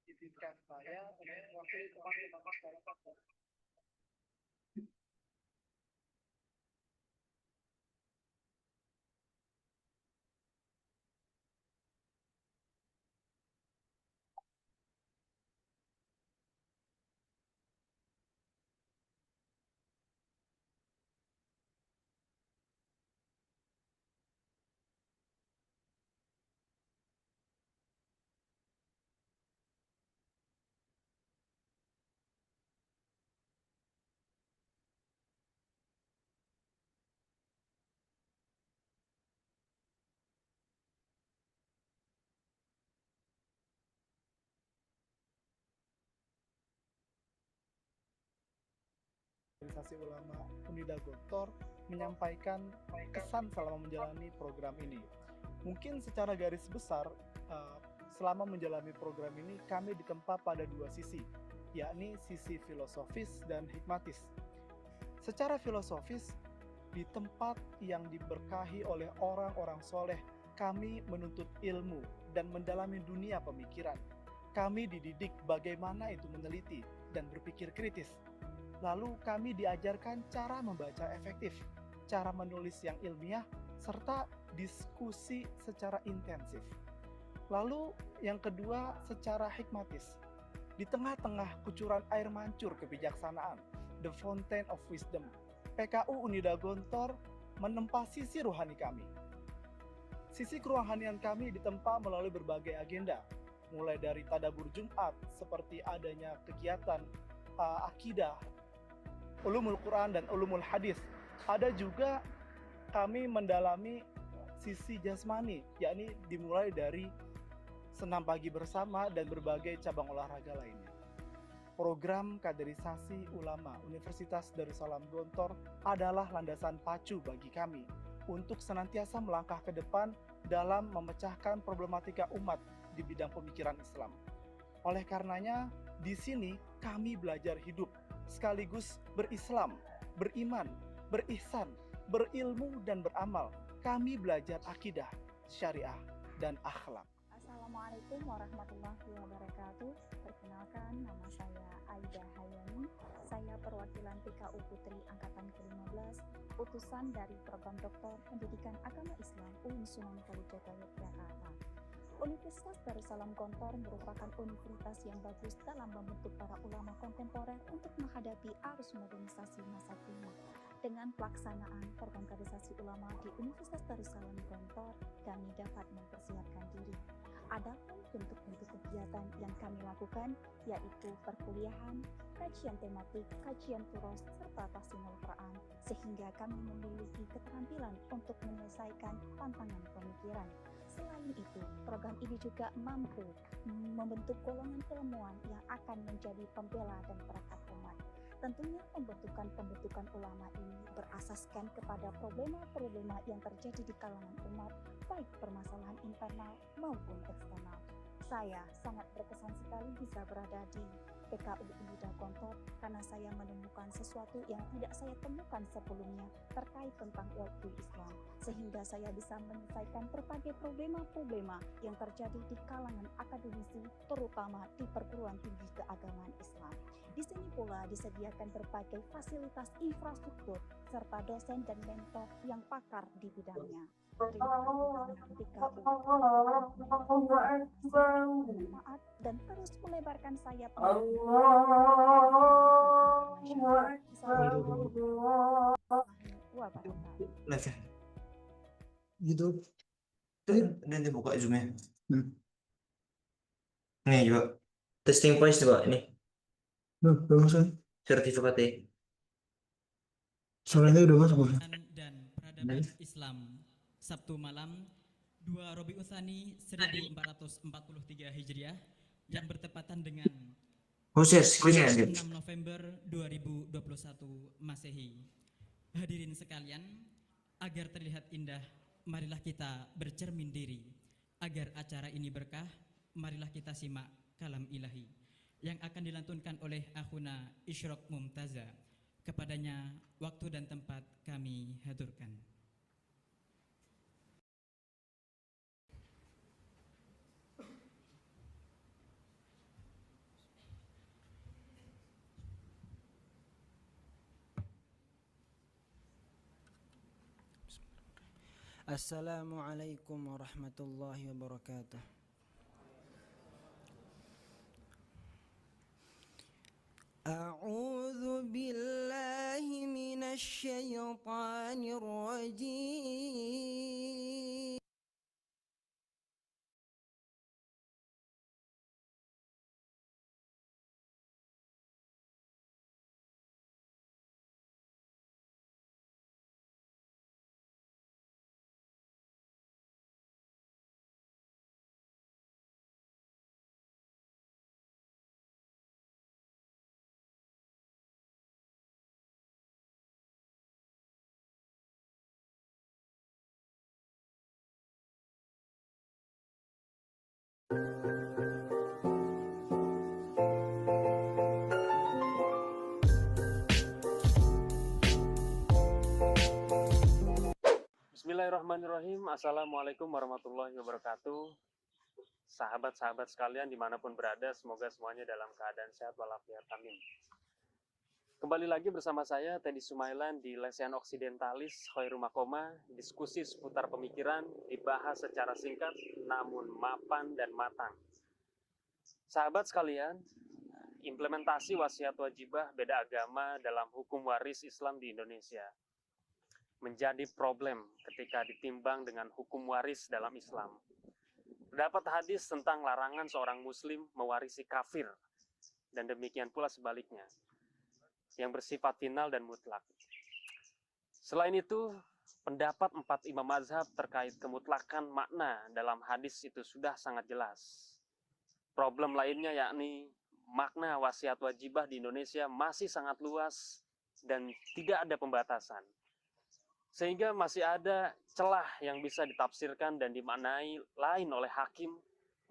Izinkan saya untuk mewakili teman-teman dalam organisasi ulama Unida Gontor menyampaikan kesan selama menjalani program ini. Mungkin secara garis besar, selama menjalani program ini kami ditempa pada dua sisi, yakni sisi filosofis dan hikmatis. Secara filosofis, di tempat yang diberkahi oleh orang-orang soleh, kami menuntut ilmu dan mendalami dunia pemikiran. Kami dididik bagaimana itu meneliti dan berpikir kritis. Lalu kami diajarkan cara membaca efektif, cara menulis yang ilmiah, serta diskusi secara intensif. Lalu yang kedua secara hikmatis. Di tengah-tengah kucuran air mancur kebijaksanaan, the fountain of wisdom, PKU Unida Gontor menempa sisi rohani kami. Sisi kerohanian kami ditempa melalui berbagai agenda, mulai dari tadabur Jumat, seperti adanya kegiatan akidah, ulumul Quran dan ulumul hadis. Ada juga kami mendalami sisi jasmani, yakni dimulai dari senam pagi bersama dan berbagai cabang olahraga lainnya. Program kaderisasi ulama Universitas Darussalam Gontor adalah landasan pacu bagi kami untuk senantiasa melangkah ke depan dalam memecahkan problematika umat di bidang pemikiran Islam. Oleh karenanya, di sini kami belajar hidup, sekaligus berislam, beriman, berihsan, berilmu, dan beramal. Kami belajar akidah, syariah, dan akhlak. Assalamualaikum warahmatullahi wabarakatuh. Perkenalkan, nama saya Aida Hayani. Saya perwakilan PKU Putri Angkatan ke-15, utusan dari Program Doktor Pendidikan Agama Islam UIN Sunan Kalijaga Yogyakarta. Universitas Darussalam Gontor merupakan universitas yang bagus dalam membentuk para ulama kontemporer untuk menghadapi arus modernisasi masa kini. Dengan pelaksanaan program kaderisasi ulama di Universitas Darussalam Gontor, kami dapat mempersiapkan diri. Adapun bentuk-bentuk kegiatan yang kami lakukan yaitu perkuliahan, kajian tematik, kajian turos, serta tahsinul Quran, sehingga kami memiliki keterampilan untuk menyelesaikan tantangan pemikiran. Selain itu, program ini juga mampu membentuk golongan ilmuwan yang akan menjadi pembela dan perekat umat. Tentunya pembentukan ulama ini berasaskan kepada problema-problema yang terjadi di kalangan umat, baik permasalahan internal maupun eksternal. Saya sangat berkesan sekali bisa berada di PKU Unida Gontor karena saya menemukan sesuatu yang tidak saya temukan sebelumnya terkait tentang worldview Islam, sehingga saya bisa menyelesaikan berbagai problema-problema yang terjadi di kalangan akademisi, terutama di perguruan tinggi keagamaan Islam. Di sini pula disediakan berbagai fasilitas infrastruktur serta dosen dan mentor yang pakar di bidangnya. Terima kasih PKU. Maaf dan terus melebarkan sayap Live ya? YouTube. Nanti buka zoomnya. Nih juga. Testing voice juga ini. Bagus kan? Sertifikatnya. Soalnya udah masuk. Dan peradaban Islam Sabtu malam 2 Rabiul Tsani 1443 Hijriah yang bertepatan dengan Share screen-nya 6 November 2021 Masehi. Hadirin sekalian, agar terlihat indah, marilah kita bercermin diri. Agar acara ini berkah, marilah kita simak kalam ilahi yang akan dilantunkan oleh Akhuna Isyraq Mumtaza. Kepadanya waktu dan tempat kami haturkan. Assalamualaikum warahmatullahi wabarakatuh. A'udzu billahi minasy syaithanir rajim. Bismillahirrahmanirrahim. Assalamualaikum warahmatullahi wabarakatuh. Sahabat-sahabat sekalian dimanapun berada, semoga semuanya dalam keadaan sehat walafiat, amin. Kembali lagi bersama saya Teddy Sumailan di Lesehan Oksidentalis Khairu Makoma. Diskusi seputar pemikiran dibahas secara singkat namun mapan dan matang. Sahabat sekalian, implementasi wasiat wajibah beda agama dalam hukum waris Islam di Indonesia menjadi problem ketika ditimbang dengan hukum waris dalam Islam. Terdapat hadis tentang larangan seorang muslim mewarisi kafir, dan demikian pula sebaliknya, yang bersifat final dan mutlak. Selain itu, pendapat 4 imam mazhab terkait kemutlakan makna dalam hadis itu sudah sangat jelas. Problem lainnya yakni makna wasiat wajibah di Indonesia masih sangat luas dan tidak ada pembatasan. Sehingga masih ada celah yang bisa ditafsirkan dan dimaknai lain oleh hakim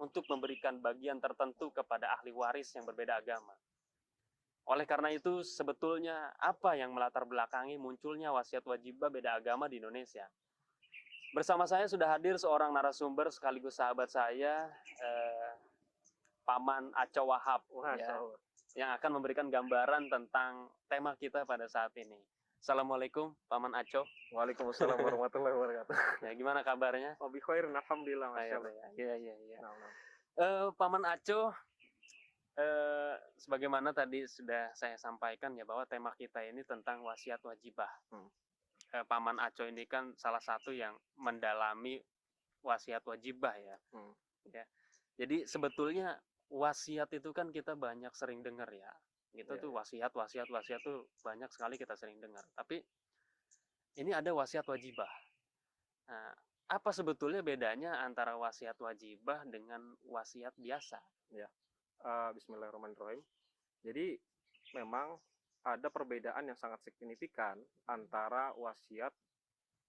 untuk memberikan bagian tertentu kepada ahli waris yang berbeda agama. Oleh karena itu, sebetulnya apa yang melatar belakangi munculnya wasiat wajibah beda agama di Indonesia? Bersama saya sudah hadir seorang narasumber sekaligus sahabat saya, Paman Aco Wahab, ya, yang akan memberikan gambaran tentang tema kita pada saat ini. Assalamualaikum Paman Aco. Waalaikumsalam warahmatullahi wabarakatuh. Ya, gimana kabarnya? Wa bi khairin alhamdulillah, Iya, masyaallah. iya. Nah, nah. Paman Aco, sebagaimana tadi sudah saya sampaikan ya bahwa tema kita ini tentang wasiat wajibah. Paman Aco ini kan salah satu yang mendalami wasiat wajibah ya. Ya. Jadi sebetulnya wasiat itu kan kita banyak sering dengar ya. Gitu tuh wasiat tuh banyak sekali kita sering dengar. Tapi ini ada wasiat wajibah. Nah, apa sebetulnya bedanya antara wasiat wajibah dengan wasiat biasa? Ya. Bismillahirrahmanirrahim. Jadi memang ada perbedaan yang sangat signifikan antara wasiat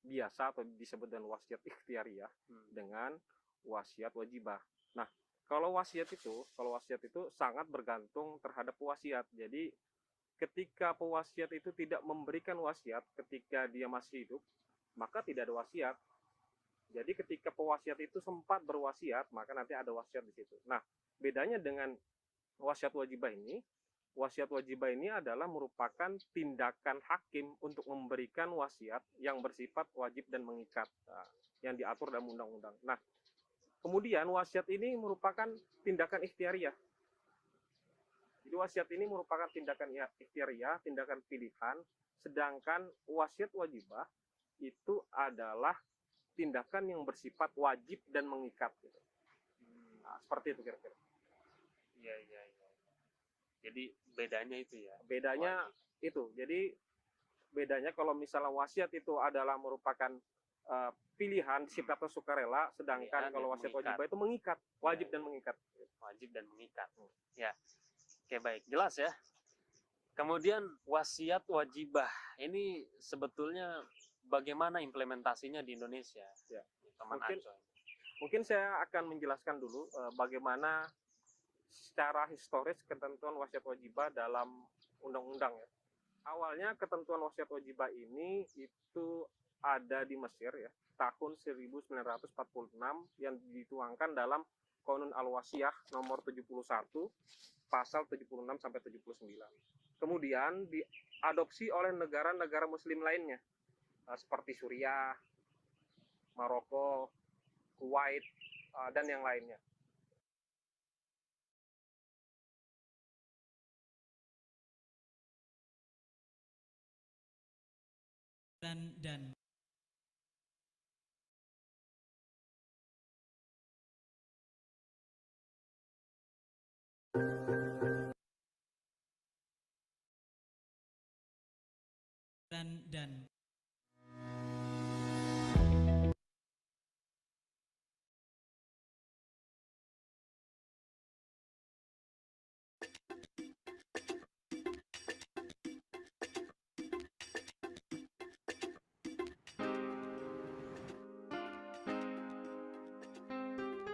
biasa atau disebut dengan wasiat ikhtiariyah dengan wasiat wajibah. Nah, kalau wasiat itu sangat bergantung terhadap wasiat. Jadi ketika pewasiat itu tidak memberikan wasiat ketika dia masih hidup, maka tidak ada wasiat. Jadi ketika pewasiat itu sempat berwasiat, maka nanti ada wasiat di situ. Nah, bedanya dengan wasiat wajibah ini adalah merupakan tindakan hakim untuk memberikan wasiat yang bersifat wajib dan mengikat, yang diatur dalam undang-undang. Nah, kemudian wasiat ini merupakan tindakan ikhtiariyah. Jadi wasiat ini merupakan tindakan ikhtiariyah, tindakan pilihan, sedangkan wasiat wajibah itu adalah tindakan yang bersifat wajib dan mengikat. Nah, seperti itu kira-kira. Iya. Jadi bedanya itu ya. Bedanya itu. Jadi bedanya kalau misalnya wasiat itu adalah merupakan pilihan sifat atau sukarela, sedangkan kalau wasiat wajibah itu mengikat, wajib dan mengikat. Wajib dan mengikat. Ya. Oke, baik, jelas ya. Kemudian wasiat wajibah ini sebetulnya bagaimana implementasinya di Indonesia? Ya. Teman Mungkin saya akan menjelaskan dulu bagaimana secara historis ketentuan wasiat wajibah dalam undang-undang ya. Awalnya ketentuan wasiat wajibah ini itu ada di Mesir ya, tahun 1946 yang dituangkan dalam Qanun Al-Wasiyah nomor 71 pasal 76 sampai 79. Kemudian diadopsi oleh negara-negara muslim lainnya seperti Suriah, Maroko, Kuwait, dan yang lainnya. Dan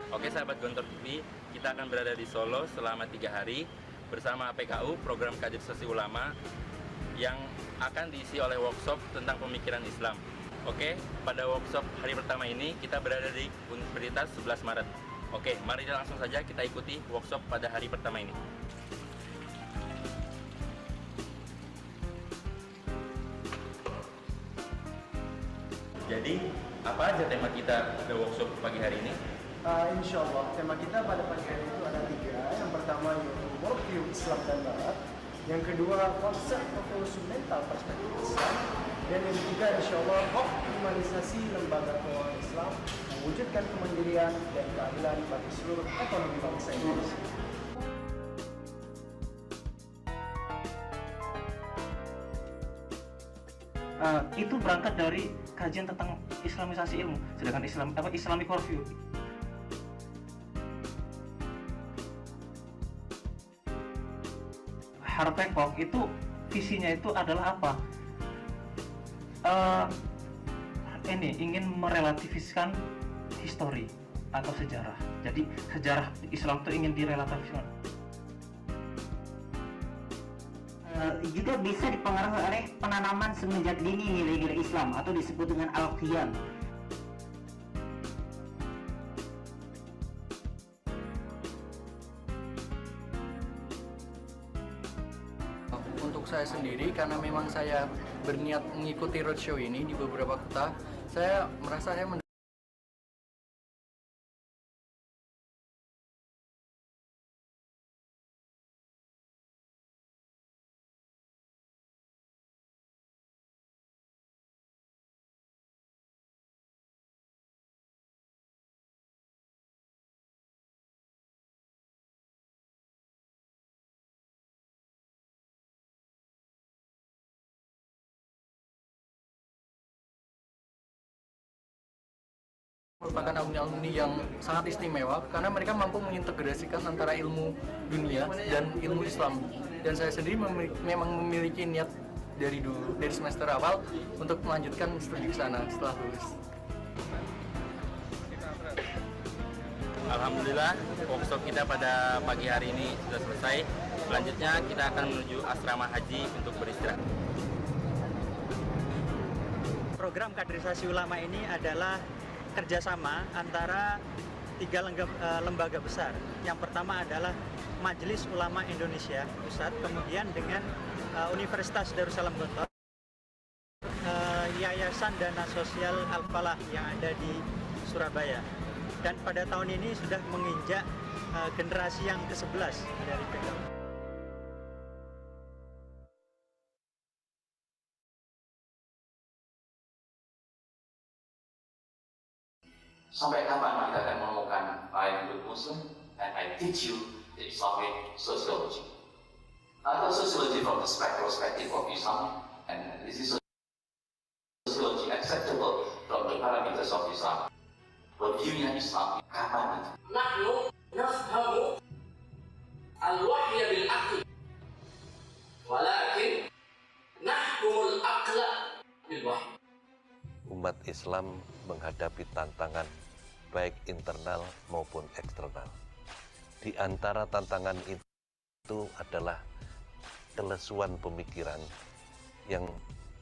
Oke sahabat Gontor TV, kita akan berada di Solo selama 3 hari bersama PKU, Program Kaderisasi Ulama, yang akan diisi oleh workshop tentang pemikiran Islam. Oke, pada workshop hari pertama ini kita berada di Universitas 11 Maret. Oke, mari langsung saja kita ikuti workshop pada hari pertama ini. Jadi, apa aja tema kita pada workshop pagi hari ini? Insya Allah, tema kita pada pagi hari itu ada 3. Yang pertama yaitu worldview Islam dan Barat. Yang kedua, konsep atau fundamental perspektif Islam. Dan yang ketiga, insya Allah, optimalisasi lembaga keuangan Islam mewujudkan kemandirian dan keadilan bagi seluruh ekonomi bangsa Indonesia. Itu berangkat dari kajian tentang Islamisasi ilmu, sedangkan Islamic worldview. Harpekok itu visinya itu adalah apa? Ini ingin merelativiskan histori atau sejarah. Jadi sejarah Islam itu ingin direlativiskan. Juga bisa dipengaruhi oleh penanaman semenjak dini nilai-nilai Islam atau disebut dengan al-qiyam. Untuk saya sendiri, karena memang saya berniat mengikuti roadshow ini di beberapa kota. Saya merasa saya merupakan alumni-alumni yang sangat istimewa karena mereka mampu mengintegrasikan antara ilmu dunia dan ilmu Islam. Dan saya sendiri memang memiliki niat dari semester awal untuk melanjutkan studi ke sana setelah lulus. Alhamdulillah, workshop kita pada pagi hari ini sudah selesai. Selanjutnya kita akan menuju asrama haji untuk beristirahat. Program kaderisasi ulama ini adalah kerjasama antara 3 lembaga besar. Yang pertama adalah Majelis Ulama Indonesia Pusat, kemudian dengan Universitas Darussalam Gontor, Yayasan Dana Sosial Al-Falah yang ada di Surabaya. Dan pada tahun ini sudah menginjak generasi yang ke-11 dari PKU. Sampai kapan kita akan menemukan I am good Muslim and I teach you the Islamic sociology atau sociology from the perspective of Islam, and this is sociology acceptable from the parameters of Islam. Reviewnya Islam kapan itu? Nahnu nafhamu al-wahya bil aql, walakin nahkumul aqla bil wahyi. Umat Islam menghadapi tantangan baik internal maupun eksternal. Di antara tantangan itu adalah kelesuan pemikiran yang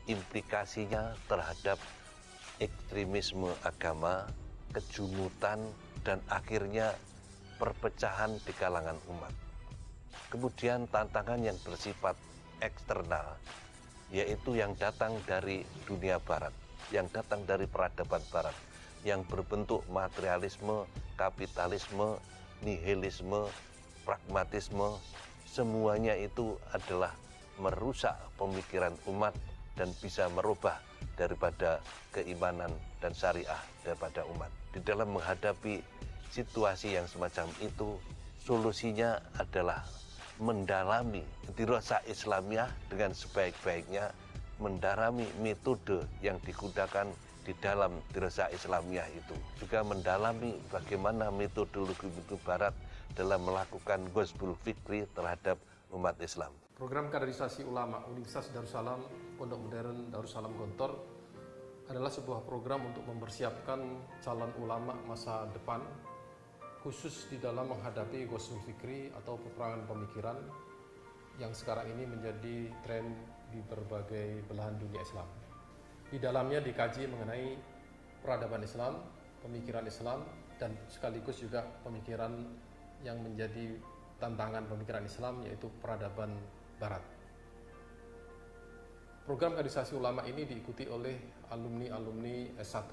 implikasinya terhadap ekstremisme agama, kejumutan, dan akhirnya perpecahan di kalangan umat. Kemudian tantangan yang bersifat eksternal, yaitu yang datang dari dunia barat, yang datang dari peradaban barat, yang berbentuk materialisme, kapitalisme, nihilisme, pragmatisme, semuanya itu adalah merusak pemikiran umat dan bisa merubah daripada keimanan dan syariah daripada umat. Di dalam menghadapi situasi yang semacam itu, solusinya adalah mendalami dirasa Islamiyah dengan sebaik-baiknya, mendalami metode yang digunakan di dalam dirasa Islamiyah itu, juga mendalami bagaimana metodologi barat dalam melakukan ghazwul fikri terhadap umat Islam. Program kaderisasi ulama Universitas Darussalam Pondok Modern Darussalam Gontor adalah sebuah program untuk mempersiapkan calon ulama masa depan, khusus di dalam menghadapi ghazwul fikri atau peperangan pemikiran yang sekarang ini menjadi tren di berbagai belahan dunia Islam. Di dalamnya dikaji mengenai peradaban Islam, pemikiran Islam, dan sekaligus juga pemikiran yang menjadi tantangan pemikiran Islam, yaitu peradaban Barat. Program kaderisasi ulama ini diikuti oleh alumni-alumni S1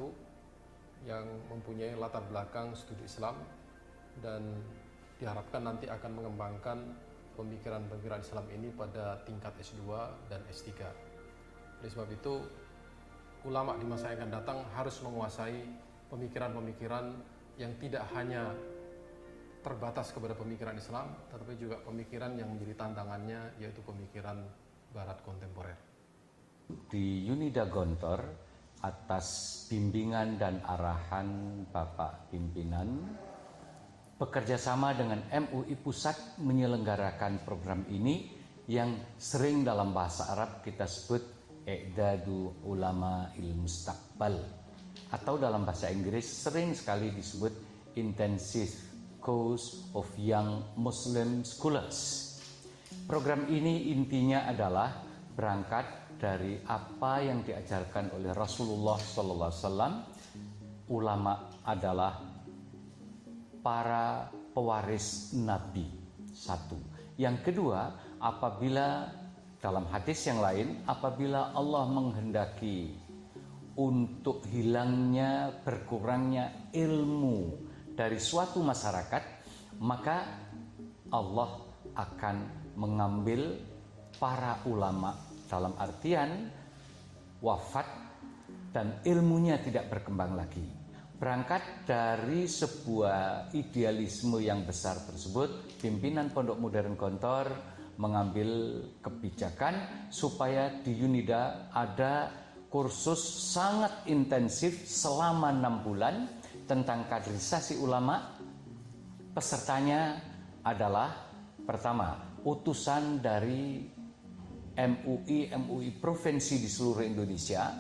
yang mempunyai latar belakang studi Islam dan diharapkan nanti akan mengembangkan pemikiran-pemikiran Islam ini pada tingkat S2 dan S3. Oleh sebab itu, ulama di masa yang akan datang harus menguasai pemikiran-pemikiran yang tidak hanya terbatas kepada pemikiran Islam, tetapi juga pemikiran yang menjadi tantangannya, yaitu pemikiran Barat kontemporer. Di Unida Gontor, atas bimbingan dan arahan Bapak Pimpinan, bekerjasama dengan MUI Pusat menyelenggarakan program ini yang sering dalam bahasa Arab kita sebut I'dadu Ulama Il-Mustaqbal, atau dalam bahasa Inggris sering sekali disebut Intensive Course of Young Muslim Scholars. Program ini intinya adalah berangkat dari apa yang diajarkan oleh Rasulullah SAW. Ulama adalah para pewaris Nabi, satu. Yang kedua, apabila Dalam hadis yang lain, apabila Allah menghendaki untuk hilangnya, berkurangnya ilmu dari suatu masyarakat, maka Allah akan mengambil para ulama, dalam artian wafat dan ilmunya tidak berkembang lagi. Berangkat dari sebuah idealisme yang besar tersebut, pimpinan Pondok Modern Gontor mengambil kebijakan supaya di Unida ada kursus sangat intensif selama 6 bulan tentang kaderisasi ulama. Pesertanya adalah pertama, utusan dari MUI provinsi di seluruh Indonesia.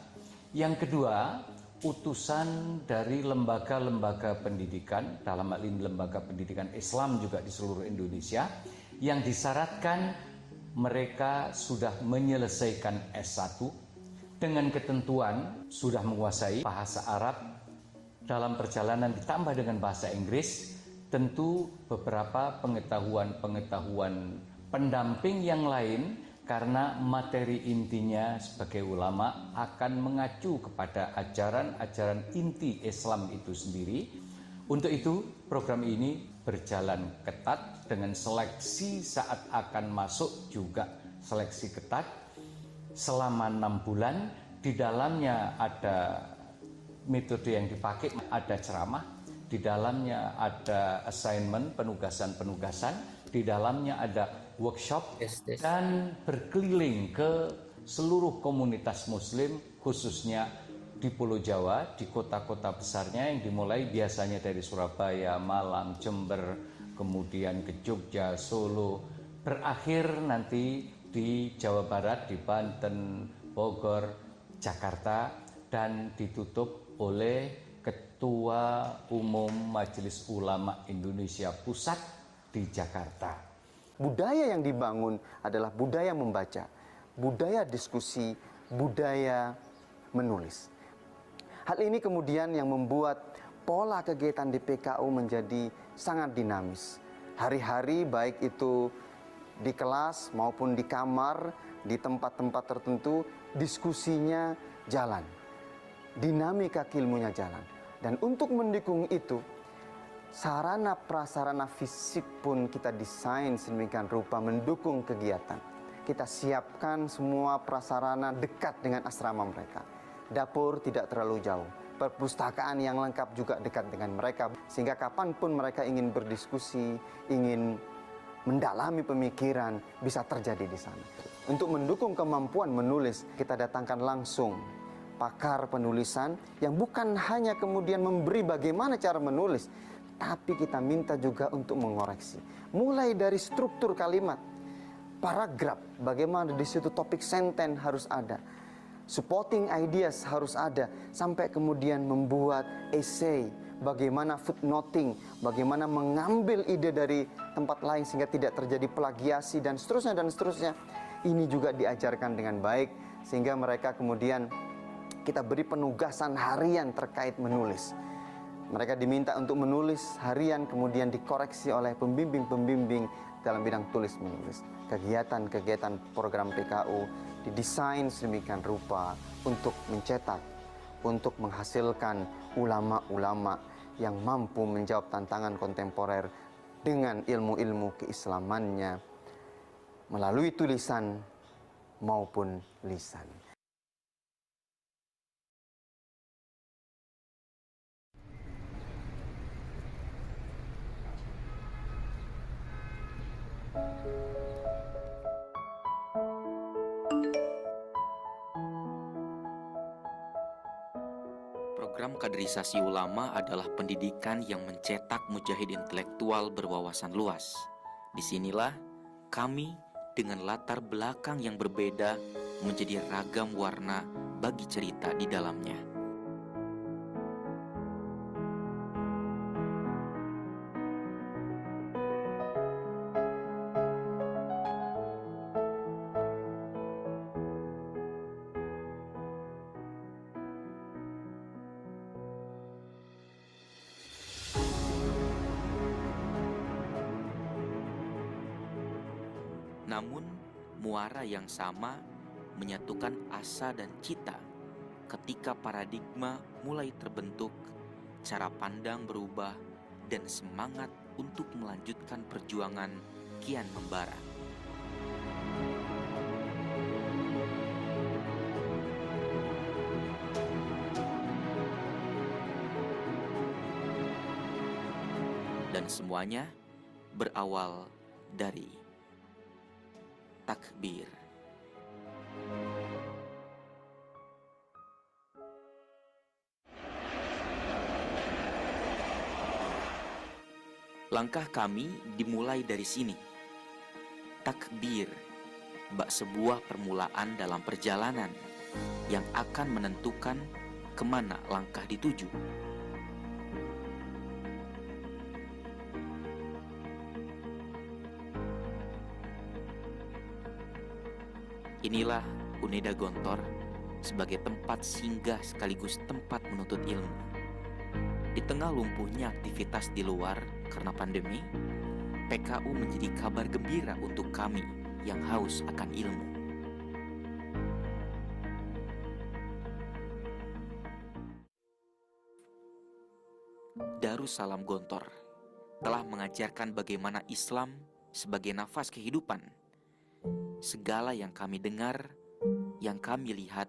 Yang kedua, utusan dari lembaga-lembaga pendidikan, dalam hal ini lembaga pendidikan Islam juga di seluruh Indonesia, yang disyaratkan mereka sudah menyelesaikan S1 dengan ketentuan sudah menguasai bahasa Arab, dalam perjalanan ditambah dengan bahasa Inggris, tentu beberapa pengetahuan pendamping yang lain, karena materi intinya sebagai ulama akan mengacu kepada ajaran inti Islam itu sendiri. Untuk itu program ini berjalan ketat dengan seleksi saat akan masuk juga seleksi ketat selama 6 bulan. Di dalamnya ada metode yang dipakai, ada ceramah, di dalamnya ada assignment, penugasan, di dalamnya ada workshop, dan berkeliling ke seluruh komunitas muslim, khususnya di Pulau Jawa, di kota-kota besarnya yang dimulai biasanya dari Surabaya, Malang, Jember, kemudian ke Jogja, Solo, berakhir nanti di Jawa Barat, di Banten, Bogor, Jakarta, dan ditutup oleh Ketua Umum Majelis Ulama Indonesia Pusat di Jakarta. Budaya yang dibangun adalah budaya membaca, budaya diskusi, budaya menulis. Hal ini kemudian yang membuat pola kegiatan di PKU menjadi sangat dinamis. Hari-hari baik itu di kelas maupun di kamar, di tempat-tempat tertentu, diskusinya jalan. Dinamika keilmunya jalan. Dan untuk mendukung itu, sarana prasarana fisik pun kita desain sedemikian rupa mendukung kegiatan. Kita siapkan semua prasarana dekat dengan asrama mereka. Dapur tidak terlalu jauh, perpustakaan yang lengkap juga dekat dengan mereka, sehingga kapanpun mereka ingin berdiskusi, ingin mendalami pemikiran, bisa terjadi di sana. Untuk mendukung kemampuan menulis, kita datangkan langsung pakar penulisan yang bukan hanya kemudian memberi bagaimana cara menulis, tapi kita minta juga untuk mengoreksi. Mulai dari struktur kalimat, paragraf, bagaimana di situ topik senten harus ada, supporting ideas harus ada, sampai kemudian membuat essay, bagaimana footnoting, bagaimana mengambil ide dari tempat lain sehingga tidak terjadi plagiasi dan seterusnya dan seterusnya. Ini juga diajarkan dengan baik sehingga mereka kemudian kita beri penugasan harian terkait menulis. Mereka diminta untuk menulis harian, kemudian dikoreksi oleh pembimbing-pembimbing dalam bidang tulis menulis. Kegiatan-kegiatan program PKU didesain sedemikian rupa untuk mencetak, untuk menghasilkan ulama-ulama yang mampu menjawab tantangan kontemporer dengan ilmu-ilmu keislamannya melalui tulisan maupun lisan. Program kaderisasi ulama adalah pendidikan yang mencetak mujahid intelektual berwawasan luas. Disinilah kami dengan latar belakang yang berbeda menjadi ragam warna bagi cerita di dalamnya. Namun, Muara yang sama menyatukan asa dan cita. Ketika paradigma mulai terbentuk, cara pandang berubah, dan semangat untuk melanjutkan perjuangan kian membara. Dan semuanya berawal dari takbir. Langkah kami dimulai dari sini. Takbir, bak sebuah permulaan dalam perjalanan yang akan menentukan kemana langkah dituju. Inilah Uneda Gontor sebagai tempat singgah sekaligus tempat menuntut ilmu. Di tengah lumpuhnya aktivitas di luar karena pandemi, PKU menjadi kabar gembira untuk kami yang haus akan ilmu. Darussalam Gontor telah mengajarkan bagaimana Islam sebagai nafas kehidupan. Segala yang kami dengar, yang kami lihat,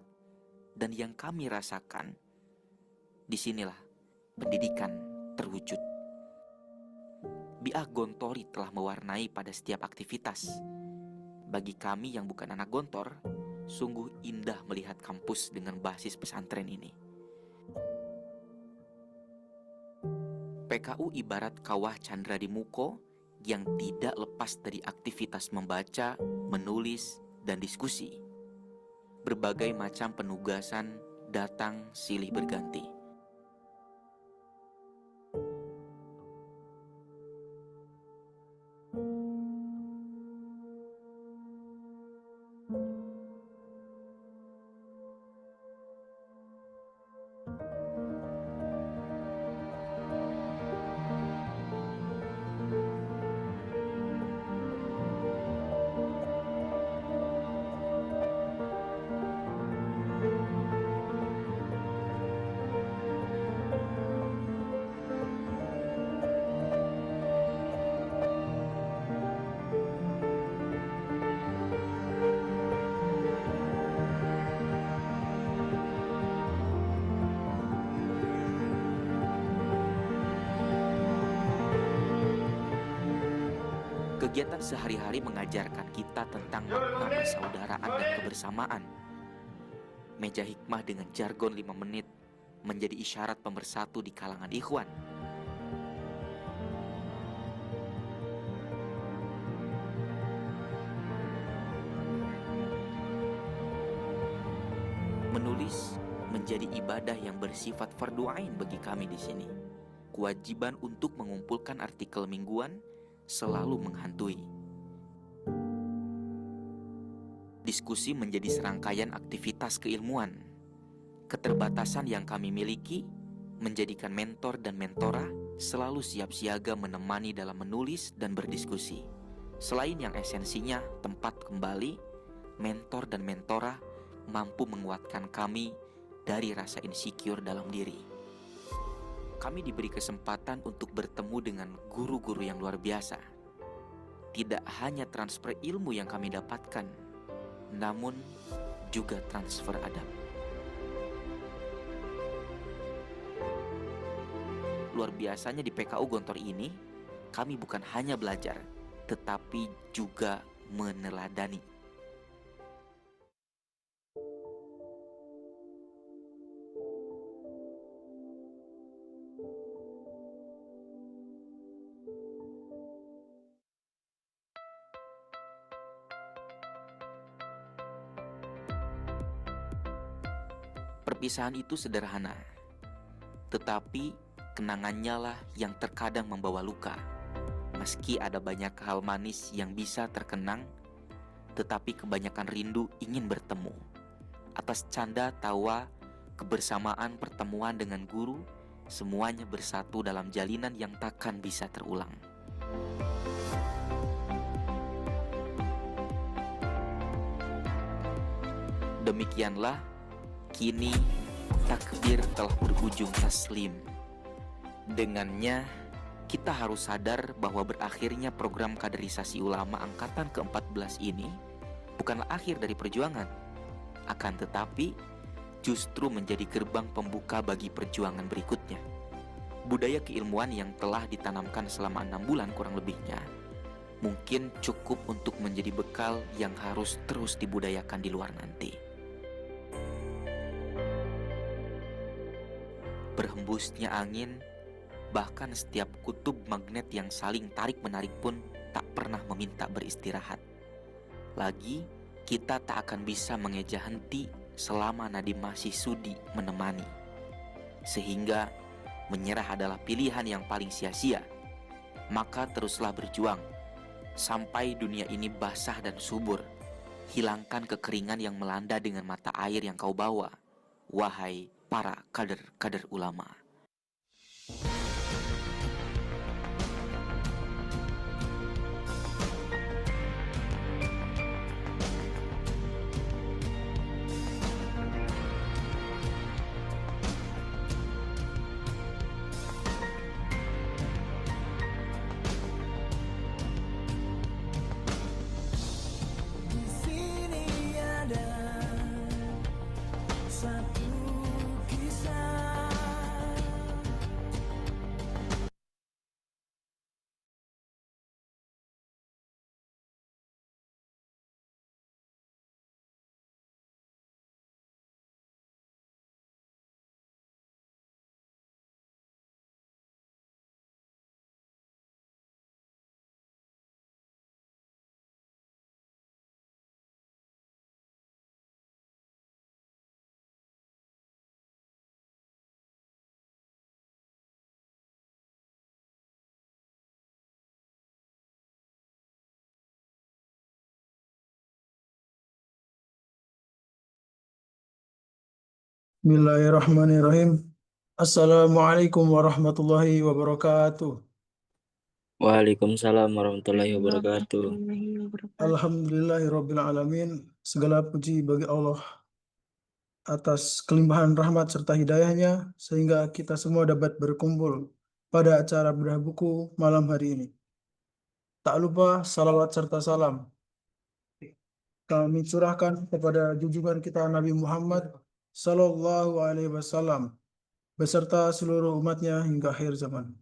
dan yang kami rasakan, disinilah pendidikan terwujud. Bi'ah Gontori telah mewarnai pada setiap aktivitas. Bagi kami yang bukan anak Gontor, sungguh indah melihat kampus dengan basis pesantren ini. PKU ibarat kawah Chandra di Muko yang tidak lepas dari aktivitas membaca, menulis, dan diskusi. Berbagai macam penugasan datang silih berganti. Kegiatan sehari-hari mengajarkan kita tentang makna persaudaraan dan kebersamaan. Meja hikmah dengan jargon 5 menit menjadi isyarat pemersatu di kalangan ikhwan. Menulis menjadi ibadah yang bersifat fardu ain bagi kami di sini. Kewajiban untuk mengumpulkan artikel mingguan selalu menghantui. Diskusi menjadi serangkaian aktivitas keilmuan. Keterbatasan yang kami miliki menjadikan mentor dan mentora selalu siap siaga menemani dalam menulis dan berdiskusi. Selain yang esensinya tempat kembali, mentor dan mentora mampu menguatkan kami dari rasa insecure dalam diri. Kami diberi kesempatan untuk bertemu dengan guru-guru yang luar biasa. Tidak hanya transfer ilmu yang kami dapatkan, namun juga transfer adab. Luar biasanya di PKU Gontor ini, kami bukan hanya belajar, tetapi juga meneladani. Perpisahan itu sederhana, tetapi kenangannya lah yang terkadang membawa luka. Meski ada banyak hal manis yang bisa terkenang, tetapi kebanyakan rindu ingin bertemu. Atas canda, tawa, kebersamaan, pertemuan dengan guru, semuanya bersatu dalam jalinan yang takkan bisa terulang. Demikianlah, kini takbir telah berujung taslim. Dengannya, kita harus sadar bahwa berakhirnya program kaderisasi ulama angkatan ke-14 ini bukanlah akhir dari perjuangan, akan tetapi justru menjadi gerbang pembuka bagi perjuangan berikutnya. Budaya keilmuan yang telah ditanamkan selama 6 bulan kurang lebihnya mungkin cukup untuk menjadi bekal yang harus terus dibudayakan di luar nanti. Berhembusnya angin, bahkan setiap kutub magnet yang saling tarik-menarik pun tak pernah meminta beristirahat. Lagi, kita tak akan bisa mengeja henti selama Nadim masih sudi menemani. Sehingga, menyerah adalah pilihan yang paling sia-sia. Maka teruslah berjuang, sampai dunia ini basah dan subur. Hilangkan kekeringan yang melanda dengan mata air yang kau bawa, wahai para kader-kader ulama. Bismillahirrahmanirrahim. Assalamualaikum warahmatullahi wabarakatuh. Waalaikumsalam warahmatullahi wabarakatuh. Alhamdulillahirabbil alamin. Segala puji bagi Allah atas kelimpahan rahmat serta hidayahnya sehingga kita semua dapat berkumpul pada acara bedah buku malam hari ini. Tak lupa salawat serta salam kami curahkan kepada junjungan kita Nabi Muhammad Sallallahu Alaihi Wasallam beserta seluruh umatnya hingga akhir zaman.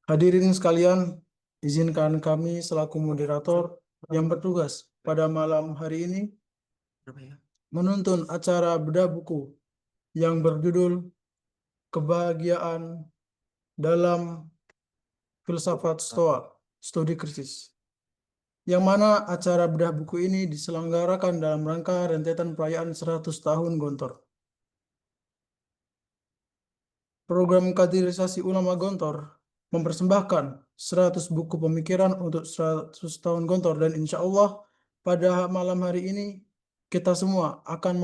Hadirin sekalian, izinkan kami selaku moderator yang bertugas pada malam hari ini menuntun acara bedah buku yang berjudul Kebahagiaan dalam Filsafat Stoa, Studi Kritis, yang mana acara bedah buku ini diselenggarakan dalam rangka rentetan perayaan 100 tahun Gontor. Program kaderisasi ulama Gontor mempersembahkan 100 buku pemikiran untuk 100 tahun Gontor, dan insya Allah pada malam hari ini kita semua akan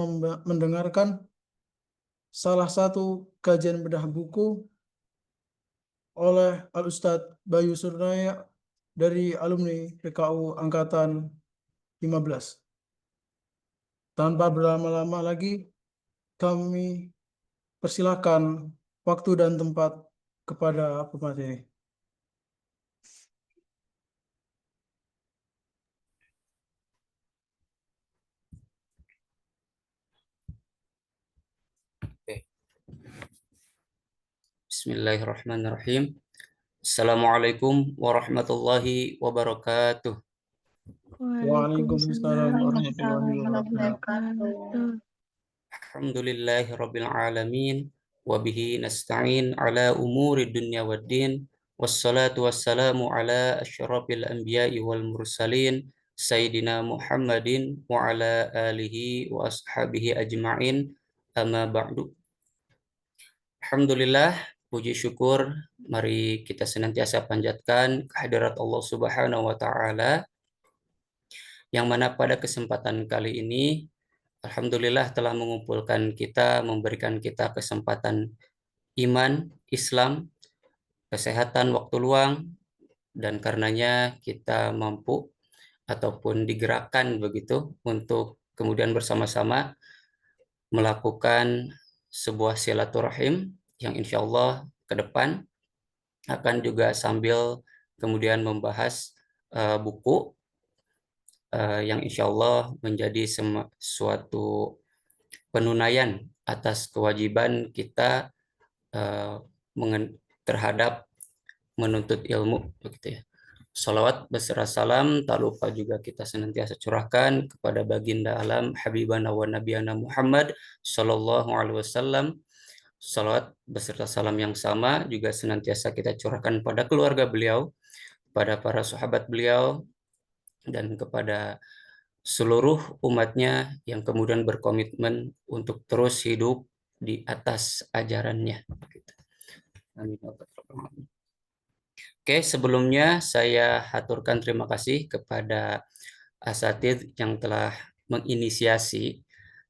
mendengarkan salah satu kajian bedah buku oleh Al-Ustadz Bayu Surnaya dari alumni PKU Angkatan 15. Tanpa berlama-lama lagi, kami persilakan waktu dan tempat kepada pemateri. Bismillahirrahmanirrahim. Assalamualaikum warahmatullahi wabarakatuh. Waalaikumsalam warahmatullahi wabarakatuh. Alhamdulillahirabbil alamin wa bihi nasta'in ala umuri dunya waddin wassalatu wassalamu ala asyrafil anbiya'i wal mursalin sayyidina Muhammadin wa ala alihi wa ashabihi ajma'in, amma ba'du. Alhamdulillah, puji syukur mari kita senantiasa panjatkan kehadirat Allah Subhanahu wa taala, yang mana pada kesempatan kali ini alhamdulillah telah mengumpulkan kita, memberikan kita kesempatan iman, Islam, kesehatan, waktu luang, dan karenanya kita mampu ataupun digerakkan begitu untuk kemudian bersama-sama melakukan sebuah silaturahim yang insya Allah ke depan akan juga sambil kemudian membahas buku yang insya Allah menjadi suatu penunaian atas kewajiban kita terhadap menuntut ilmu, begitu ya. Salawat beserta salam tak lupa juga kita senantiasa curahkan kepada baginda alam Habibana wa Nabiyana Muhammad Sallallahu Alaihi Wasallam. Salawat beserta salam yang sama juga senantiasa kita curahkan pada keluarga beliau, pada para sahabat beliau, dan kepada seluruh umatnya yang kemudian berkomitmen untuk terus hidup di atas ajarannya. Amin. Oke, sebelumnya saya haturkan terima kasih kepada asatidz yang telah menginisiasi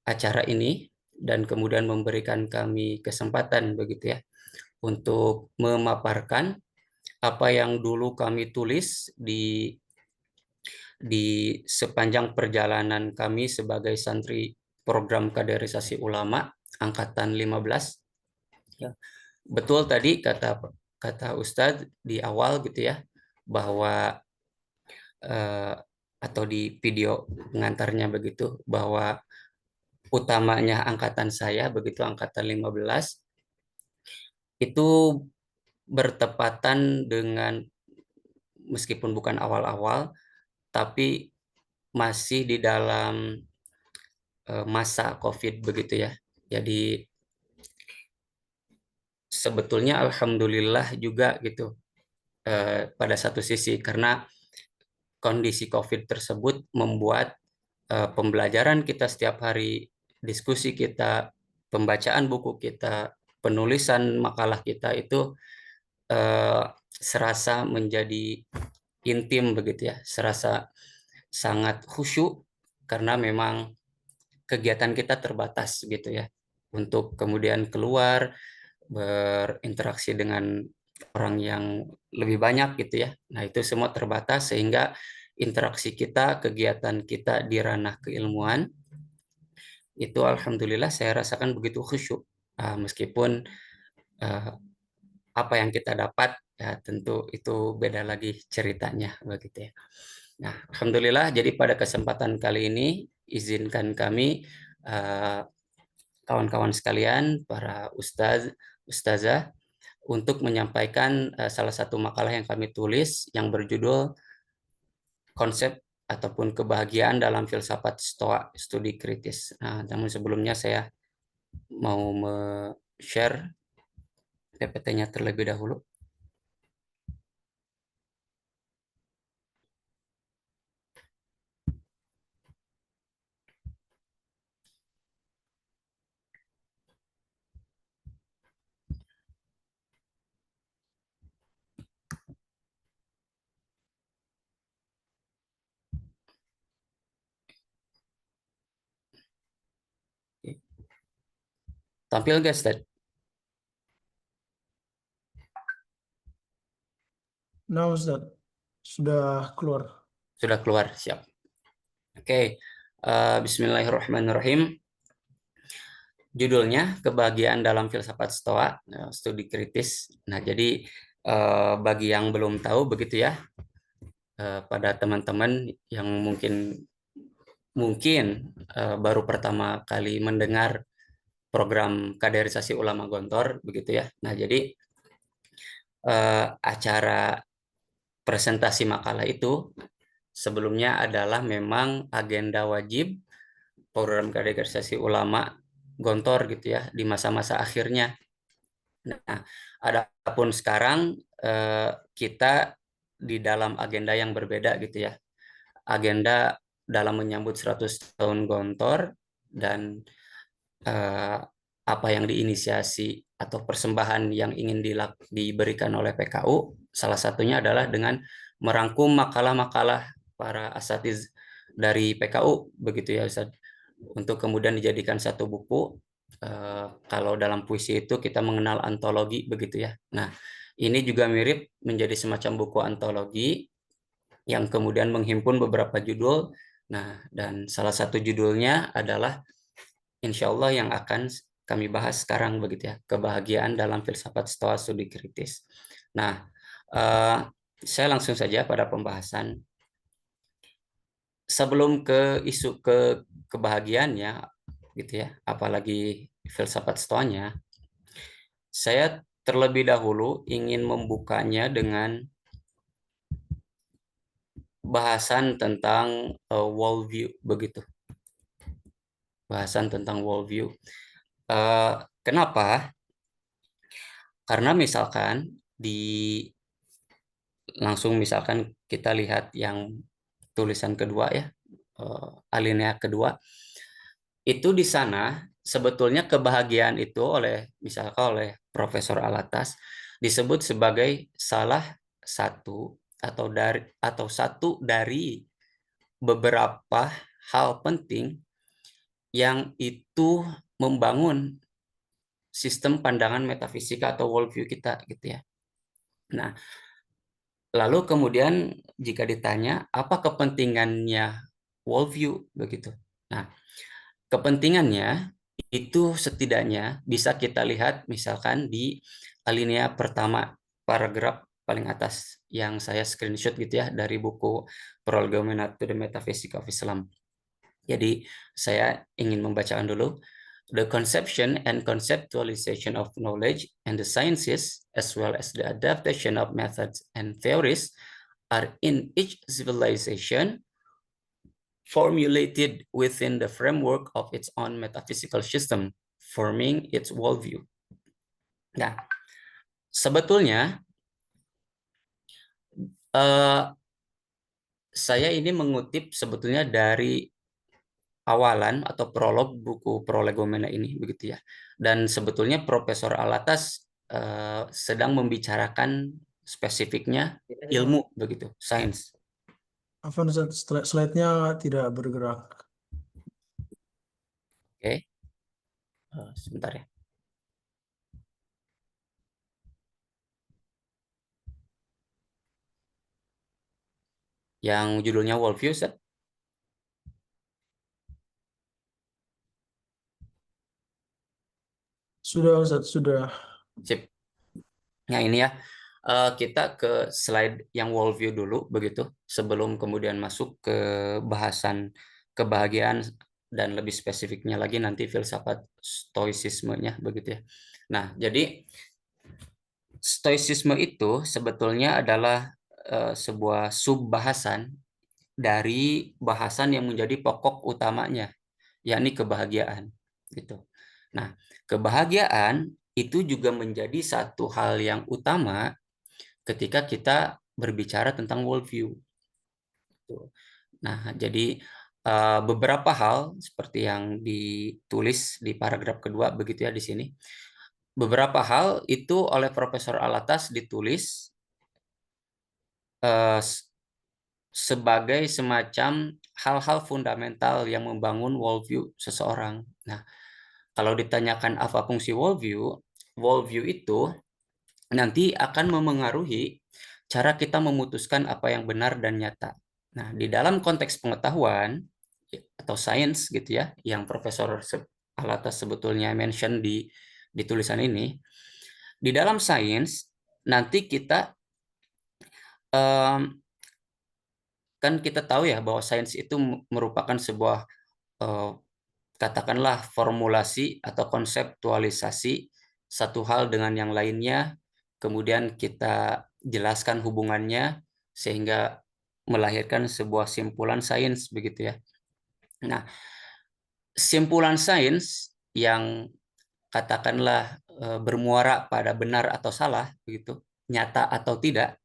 acara ini dan kemudian memberikan kami kesempatan begitu ya untuk memaparkan apa yang dulu kami tulis di sepanjang perjalanan kami sebagai santri program kaderisasi ulama angkatan 15. Ya. Betul tadi kata Ustadz di awal gitu ya, bahwa atau di video pengantarnya begitu, bahwa utamanya angkatan saya begitu, angkatan 15 itu bertepatan dengan, meskipun bukan awal-awal tapi masih di dalam masa COVID begitu ya. Jadi sebetulnya alhamdulillah juga gitu pada satu sisi, karena kondisi COVID tersebut membuat pembelajaran kita setiap hari, diskusi kita, pembacaan buku kita, penulisan makalah kita itu serasa menjadi intim begitu ya, serasa sangat khusyuk karena memang kegiatan kita terbatas gitu ya, untuk kemudian keluar berinteraksi dengan orang yang lebih banyak gitu ya. Nah, itu semua terbatas sehingga interaksi kita, kegiatan kita di ranah keilmuan itu alhamdulillah saya rasakan begitu khusyuk. Meskipun apa yang kita dapat ya tentu itu beda lagi ceritanya begitu ya. Nah, alhamdulillah jadi pada kesempatan kali ini izinkan kami kawan-kawan sekalian, para ustazah untuk menyampaikan salah satu makalah yang kami tulis yang berjudul Konsep ataupun Kebahagiaan dalam Filsafat Stoa Studi Kritis. Nah, namun sebelumnya saya mau share PPT-nya terlebih dahulu. Tampil guys, Ustaz? Nah, Ustaz, sudah keluar. Sudah keluar, siap. Oke, bismillahirrahmanirrahim. Judulnya Kebahagiaan dalam Filsafat Stoa, Studi Kritis. Nah, jadi bagi yang belum tahu begitu ya, pada teman-teman yang mungkin baru pertama kali mendengar program kaderisasi ulama Gontor begitu ya. Nah, jadi acara presentasi makalah itu sebelumnya adalah memang agenda wajib program kaderisasi ulama Gontor gitu ya di masa-masa akhirnya. Nah, adapun sekarang kita di dalam agenda yang berbeda gitu ya. Agenda dalam menyambut 100 tahun Gontor dan apa yang diinisiasi atau persembahan yang ingin diberikan oleh PKU, salah satunya adalah dengan merangkum makalah-makalah para asatidz dari PKU begitu ya Ustaz, untuk kemudian dijadikan satu buku. Kalau dalam puisi itu kita mengenal antologi begitu ya. Nah, ini juga mirip menjadi semacam buku antologi yang kemudian menghimpun beberapa judul Nah, dan salah satu judulnya adalah insya Allah yang akan kami bahas sekarang begitu ya, kebahagiaan dalam filsafat Stoa studi kritis. Nah, saya langsung saja pada pembahasan. Sebelum ke isu kebahagiaannya gitu ya, apalagi filsafat Stoanya, saya terlebih dahulu ingin membukanya dengan bahasan tentang worldview begitu. Bahasan tentang worldview. Kenapa? Karena misalkan langsung misalkan kita lihat yang tulisan kedua ya, alinea kedua, itu di sana sebetulnya kebahagiaan itu misalkan oleh Profesor Alatas disebut sebagai salah satu atau satu dari beberapa hal penting yang itu membangun sistem pandangan metafisika atau worldview kita gitu ya. Nah, lalu kemudian jika ditanya apa kepentingannya worldview begitu. Nah, kepentingannya itu setidaknya bisa kita lihat misalkan di alinea pertama, paragraf paling atas yang saya screenshot gitu ya dari buku Prolegomena to the Metaphysics of Islam. Jadi saya ingin membacakan dulu. The conception and conceptualization of knowledge and the sciences, as well as the adaptation of methods and theories, are in each civilization formulated within the framework of its own metaphysical system, forming its worldview. Nah, sebetulnya saya ini mengutip sebetulnya dari awalan atau prolog buku Prolegomena ini begitu ya. Dan sebetulnya Profesor Alatas sedang membicarakan spesifiknya ilmu begitu, sains. Afwan, slide-nya tidak bergerak. Oke. Sebentar ya. Yang judulnya worldview, Ustaz? Sudah, Ustaz, sudah. Sip. Nah ini ya, kita ke slide yang worldview dulu begitu, sebelum kemudian masuk ke bahasan kebahagiaan dan lebih spesifiknya lagi nanti filsafat stoicismenya begitu ya. Nah, jadi stoicisme itu sebetulnya adalah sebuah subbahasan dari bahasan yang menjadi pokok utamanya, yakni kebahagiaan gitu. Nah, kebahagiaan itu juga menjadi satu hal yang utama ketika kita berbicara tentang worldview. Nah, jadi beberapa hal seperti yang ditulis di paragraf kedua begitu ya di sini. Beberapa hal itu oleh Profesor Alatas ditulis sebagai semacam hal-hal fundamental yang membangun worldview seseorang. Nah, kalau ditanyakan apa fungsi worldview, worldview itu nanti akan memengaruhi cara kita memutuskan apa yang benar dan nyata. Nah, di dalam konteks pengetahuan atau sains gitu ya, yang Profesor Alatas sebetulnya mention di tulisan ini, di dalam sains nanti kita kan kita tahu ya bahwa sains itu merupakan sebuah katakanlah formulasi atau konseptualisasi satu hal dengan yang lainnya, kemudian kita jelaskan hubungannya sehingga melahirkan sebuah simpulan sains begitu ya. Nah, simpulan sains yang katakanlah bermuara pada benar atau salah begitu, nyata atau tidak,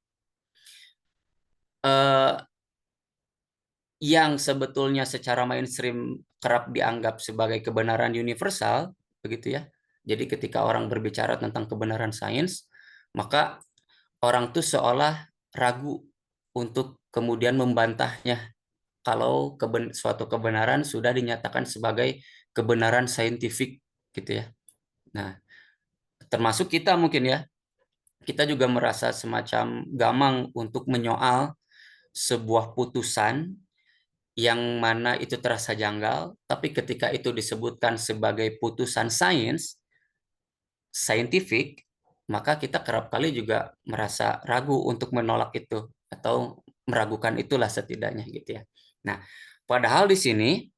yang sebetulnya secara mainstream kerap dianggap sebagai kebenaran universal begitu ya. Jadi ketika orang berbicara tentang kebenaran sains, maka orang tuh seolah ragu untuk kemudian membantahnya kalau suatu kebenaran sudah dinyatakan sebagai kebenaran saintifik gitu ya. Nah, termasuk kita mungkin ya, kita juga merasa semacam gamang untuk menyoal sebuah putusan yang mana itu terasa janggal, tapi ketika itu disebutkan sebagai putusan sains, scientific, maka kita kerap kali juga merasa ragu untuk menolak itu atau meragukan itulah setidaknya gitu ya. Nah, padahal di sini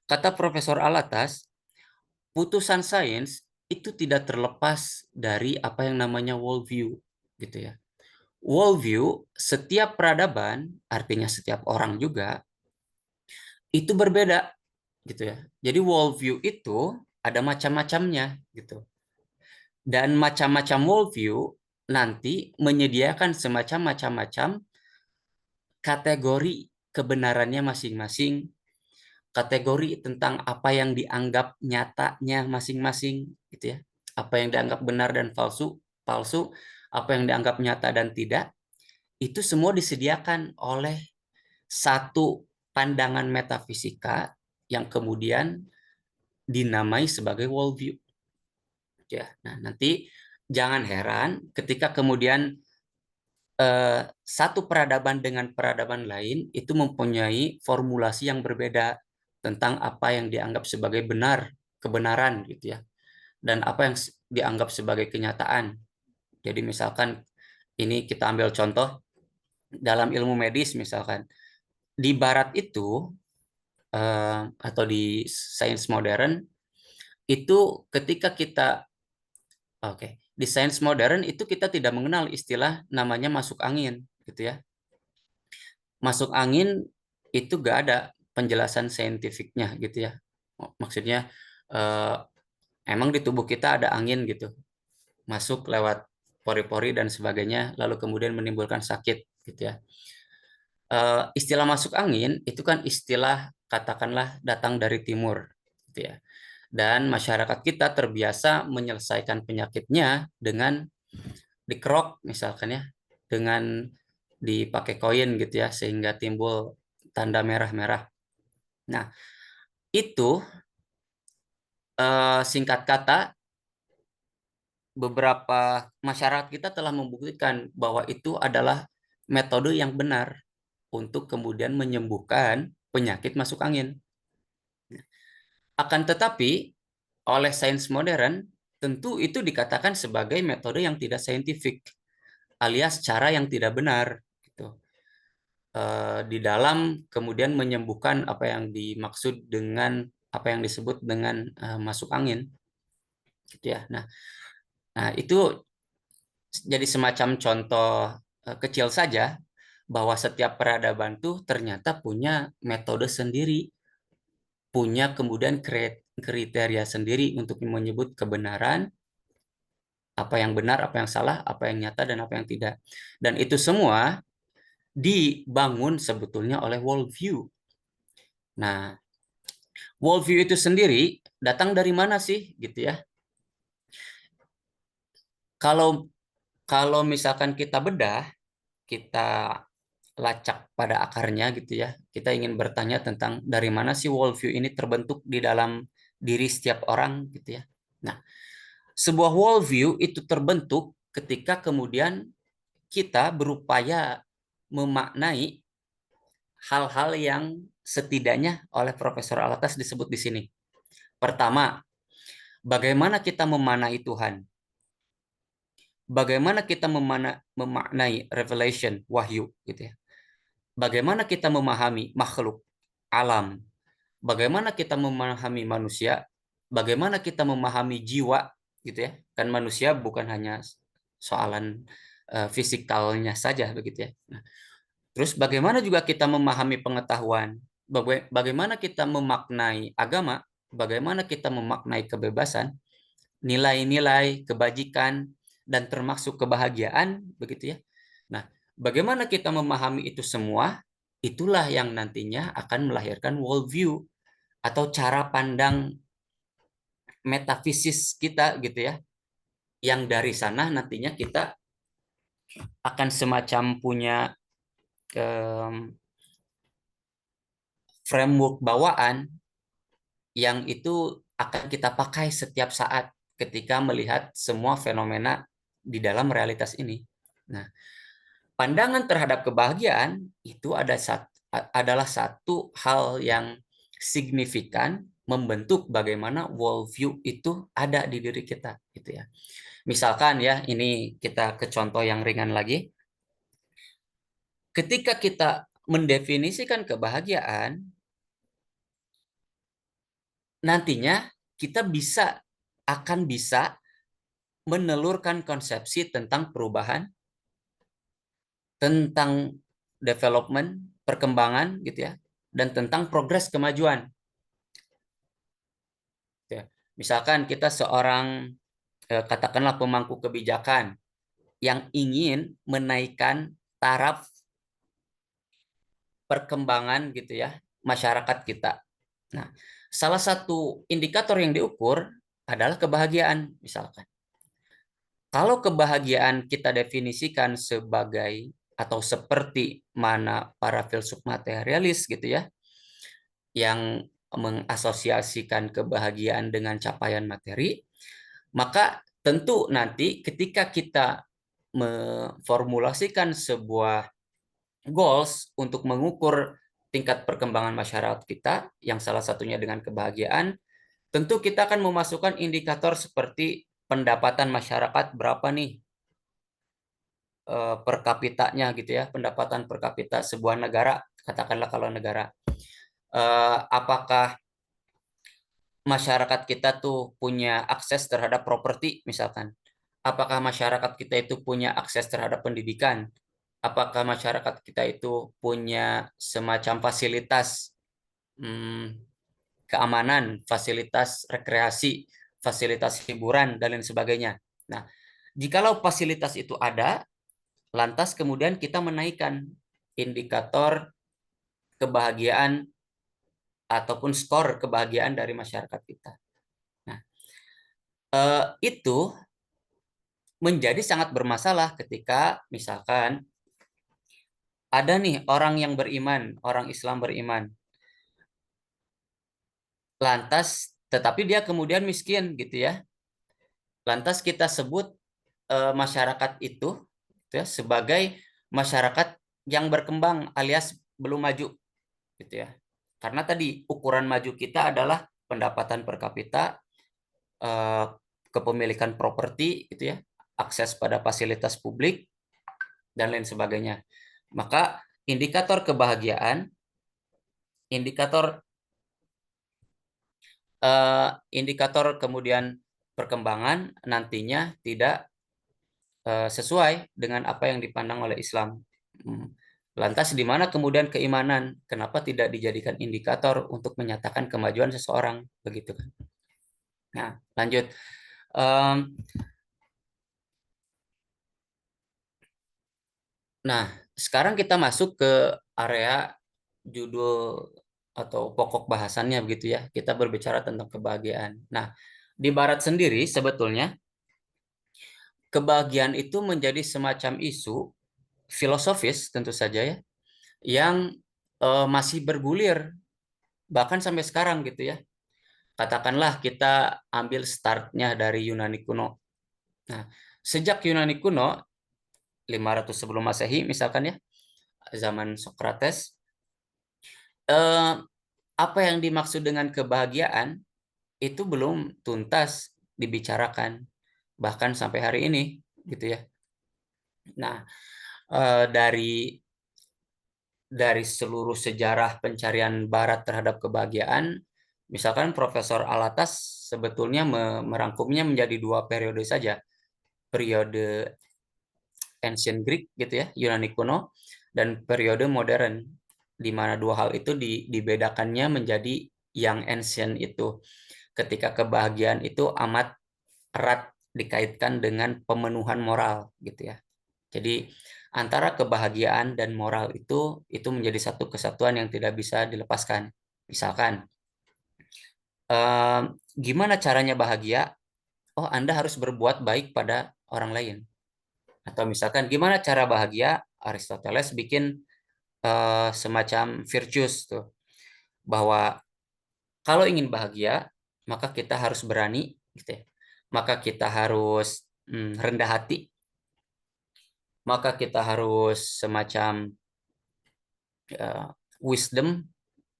kata Profesor Alatas, putusan sains itu tidak terlepas dari apa yang namanya worldview gitu ya. Worldview, setiap peradaban, artinya setiap orang juga, itu berbeda gitu ya. Jadi worldview itu ada macam-macamnya gitu. Dan macam-macam worldview nanti menyediakan semacam macam-macam kategori kebenarannya masing-masing, kategori tentang apa yang dianggap nyatanya masing-masing gitu ya. Apa yang dianggap benar dan palsu, apa yang dianggap nyata dan tidak, itu semua disediakan oleh satu pandangan metafisika yang kemudian dinamai sebagai worldview. Ya, nah nanti jangan heran ketika kemudian satu peradaban dengan peradaban lain itu mempunyai formulasi yang berbeda tentang apa yang dianggap sebagai benar, kebenaran gitu ya, dan apa yang dianggap sebagai kenyataan. Jadi misalkan ini kita ambil contoh dalam ilmu medis misalkan di Barat itu atau di sains modern itu ketika kita di sains modern itu kita tidak mengenal istilah namanya masuk angin gitu ya. Masuk angin itu gak ada penjelasan saintifiknya gitu ya. Maksudnya emang di tubuh kita ada angin gitu. Masuk lewat pori-pori dan sebagainya lalu kemudian menimbulkan sakit gitu ya. Istilah masuk angin itu kan istilah katakanlah datang dari timur gitu ya. Dan masyarakat kita terbiasa menyelesaikan penyakitnya dengan dikerok misalkan ya, dengan dipakai koin gitu ya, sehingga timbul tanda merah-merah. Nah, itu singkat kata, beberapa masyarakat kita telah membuktikan bahwa itu adalah metode yang benar untuk kemudian menyembuhkan penyakit masuk angin. Akan tetapi, oleh sains modern, tentu itu dikatakan sebagai metode yang tidak saintifik, alias cara yang tidak benar. Gitu. Di dalam kemudian menyembuhkan apa yang dimaksud dengan apa yang disebut dengan masuk angin. Gitu ya. Nah, itu jadi semacam contoh kecil saja bahwa setiap peradaban tuh ternyata punya metode sendiri, punya kemudian kriteria sendiri untuk menyebut kebenaran, apa yang benar, apa yang salah, apa yang nyata, dan apa yang tidak. Dan itu semua dibangun sebetulnya oleh worldview. Nah, worldview itu sendiri datang dari mana sih, gitu ya? Kalau misalkan kita bedah, kita lacak pada akarnya gitu ya. Kita ingin bertanya tentang dari mana sih worldview ini terbentuk di dalam diri setiap orang gitu ya. Nah, sebuah worldview itu terbentuk ketika kemudian kita berupaya memaknai hal-hal yang setidaknya oleh Profesor Alatas disebut di sini. Pertama, bagaimana kita memaknai Tuhan? Bagaimana kita memaknai revelation, wahyu gitu ya. Bagaimana kita memahami makhluk, alam, bagaimana kita memahami manusia, bagaimana kita memahami jiwa, gitu ya. Kan manusia bukan hanya soalan fisikalnya saja, begitu ya. Nah, terus bagaimana juga kita memahami pengetahuan, bagaimana kita memaknai agama, bagaimana kita memaknai kebebasan, nilai-nilai kebajikan, dan termasuk kebahagiaan, begitu ya. Nah, bagaimana kita memahami itu semua, itulah yang nantinya akan melahirkan worldview atau cara pandang metafisis kita gitu ya. Yang dari sana nantinya kita akan semacam punya framework bawaan yang itu akan kita pakai setiap saat ketika melihat semua fenomena di dalam realitas ini. Nah, pandangan terhadap kebahagiaan itu adalah satu hal yang signifikan membentuk bagaimana worldview itu ada di diri kita, gitu ya. Misalkan ya, ini kita ke contoh yang ringan lagi. Ketika kita mendefinisikan kebahagiaan, nantinya kita akan bisa menelurkan konsepsi tentang perubahan, tentang development, perkembangan gitu ya, dan tentang progres kemajuan. Ya. Misalkan kita seorang katakanlah pemangku kebijakan yang ingin menaikkan taraf perkembangan gitu ya masyarakat kita. Nah, salah satu indikator yang diukur adalah kebahagiaan misalkan. Kalau kebahagiaan kita definisikan sebagai atau seperti mana para filsuf materialis gitu ya, yang mengasosiasikan kebahagiaan dengan capaian materi, maka tentu nanti ketika kita memformulasikan sebuah goals untuk mengukur tingkat perkembangan masyarakat kita, yang salah satunya dengan kebahagiaan, tentu kita akan memasukkan indikator seperti pendapatan masyarakat berapa nih per kapitanya gitu ya, pendapatan per kapita sebuah negara, katakanlah kalau negara. Apakah masyarakat kita tuh punya akses terhadap properti misalkan? Apakah masyarakat kita itu punya akses terhadap pendidikan? Apakah masyarakat kita itu punya semacam fasilitas keamanan, fasilitas rekreasi, fasilitas hiburan, dan lain sebagainya. Nah, jikalau fasilitas itu ada, lantas kemudian kita menaikkan indikator kebahagiaan ataupun skor kebahagiaan dari masyarakat kita. Nah, itu menjadi sangat bermasalah ketika misalkan ada nih orang yang beriman, orang Islam beriman, lantas tetapi dia kemudian miskin gitu ya. Lantas kita sebut masyarakat itu ya, sebagai masyarakat yang berkembang alias belum maju gitu ya. Karena tadi ukuran maju kita adalah pendapatan per kapita, kepemilikan properti gitu ya, akses pada fasilitas publik dan lain sebagainya. Maka indikator kebahagiaan, indikator kemudian perkembangan nantinya tidak sesuai dengan apa yang dipandang oleh Islam. Lantas di mana kemudian keimanan? Kenapa tidak dijadikan indikator untuk menyatakan kemajuan seseorang? Begitu kan? Nah, lanjut. Nah, sekarang kita masuk ke area judul atau pokok bahasannya begitu ya. Kita berbicara tentang kebahagiaan. Nah, di Barat sendiri sebetulnya kebahagiaan itu menjadi semacam isu filosofis tentu saja ya, yang masih bergulir bahkan sampai sekarang gitu ya. Katakanlah kita ambil startnya dari Yunani kuno. Nah, sejak Yunani kuno 500 sebelum Masehi misalkan ya, zaman Socrates, apa yang dimaksud dengan kebahagiaan itu belum tuntas dibicarakan bahkan sampai hari ini gitu ya. Nah, dari seluruh sejarah pencarian Barat terhadap kebahagiaan, misalkan Profesor Alatas sebetulnya merangkumnya menjadi 2 periode saja. Periode Ancient Greek gitu ya, Yunani kuno, dan periode modern, di mana 2 hal itu dibedakannya menjadi yang ancient itu ketika kebahagiaan itu amat erat dikaitkan dengan pemenuhan moral gitu ya. Jadi antara kebahagiaan dan moral itu menjadi satu kesatuan yang tidak bisa dilepaskan. Misalkan, gimana caranya bahagia? Oh, Anda harus berbuat baik pada orang lain. Atau misalkan, gimana cara bahagia? Aristoteles bikin semacam virtues tuh, bahwa kalau ingin bahagia, maka kita harus berani, gitu ya. Maka kita harus rendah hati. Maka kita harus semacam wisdom,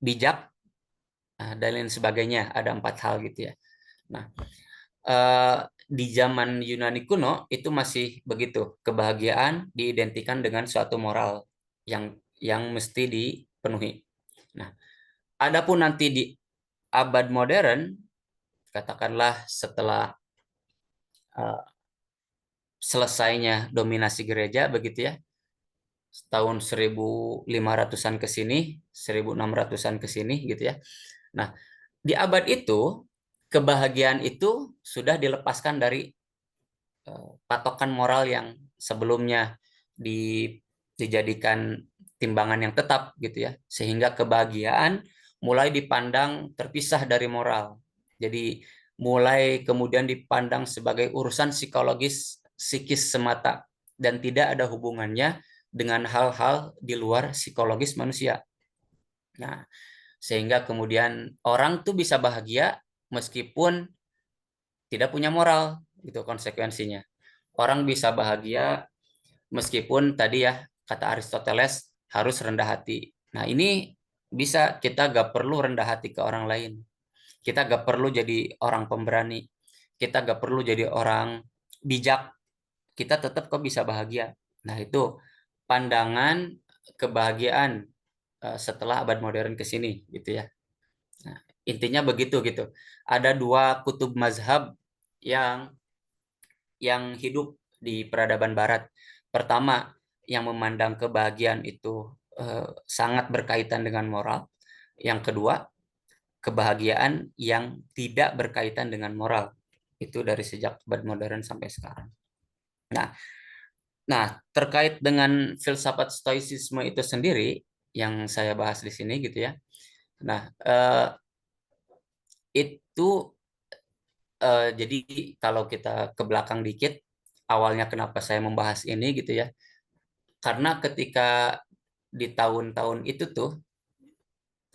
bijak, dan lain sebagainya. Ada 4 hal gitu ya. Nah, di zaman Yunani kuno itu masih begitu. Kebahagiaan diidentikan dengan suatu moral yang mesti dipenuhi. Nah, adapun nanti di abad modern, katakanlah setelah selesainya dominasi gereja begitu ya, tahun 1500-an ke sini, 1600-an ke sini gitu ya. Nah, di abad itu kebahagiaan itu sudah dilepaskan dari patokan moral yang sebelumnya dijadikan timbangan yang tetap gitu ya, sehingga kebahagiaan mulai dipandang terpisah dari moral. Jadi mulai kemudian dipandang sebagai urusan psikologis, psikis semata, dan tidak ada hubungannya dengan hal-hal di luar psikologis manusia. Nah, sehingga kemudian orang tuh bisa bahagia meskipun tidak punya moral, itu konsekuensinya. Orang bisa bahagia meskipun tadi ya, kata Aristoteles, harus rendah hati. Nah, ini bisa, kita gak perlu rendah hati ke orang lain. Kita gak perlu jadi orang pemberani. Kita gak perlu jadi orang bijak. Kita tetap kok bisa bahagia. Nah, itu pandangan kebahagiaan setelah abad modern ke sini gitu ya. Nah, intinya begitu gitu. Ada 2 kutub mazhab yang hidup di peradaban barat. Pertama, yang memandang kebahagiaan itu sangat berkaitan dengan moral. Yang kedua, kebahagiaan yang tidak berkaitan dengan moral. Itu dari sejak abad modern sampai sekarang. Nah, terkait dengan filsafat stoicisme itu sendiri yang saya bahas di sini gitu ya. Nah, itu jadi kalau kita ke belakang dikit, awalnya kenapa saya membahas ini gitu ya. Karena ketika di tahun-tahun itu tuh,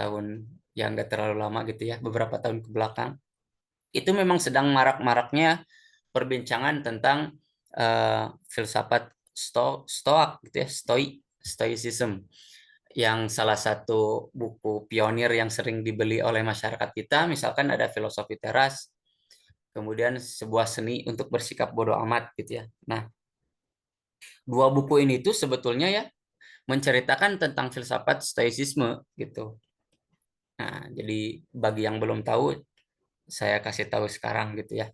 tahun yang nggak terlalu lama gitu ya, beberapa tahun ke belakang, itu memang sedang marak-maraknya perbincangan tentang filsafat stoak gitu ya, stoicism, yang salah satu buku pionir yang sering dibeli oleh masyarakat kita, misalkan ada Filosofi Teras, kemudian Sebuah Seni untuk Bersikap Bodoh Amat gitu ya. Nah, 2 buku ini tuh sebetulnya ya menceritakan tentang filsafat stoicisme gitu. Nah, jadi bagi yang belum tahu, saya kasih tahu sekarang gitu ya.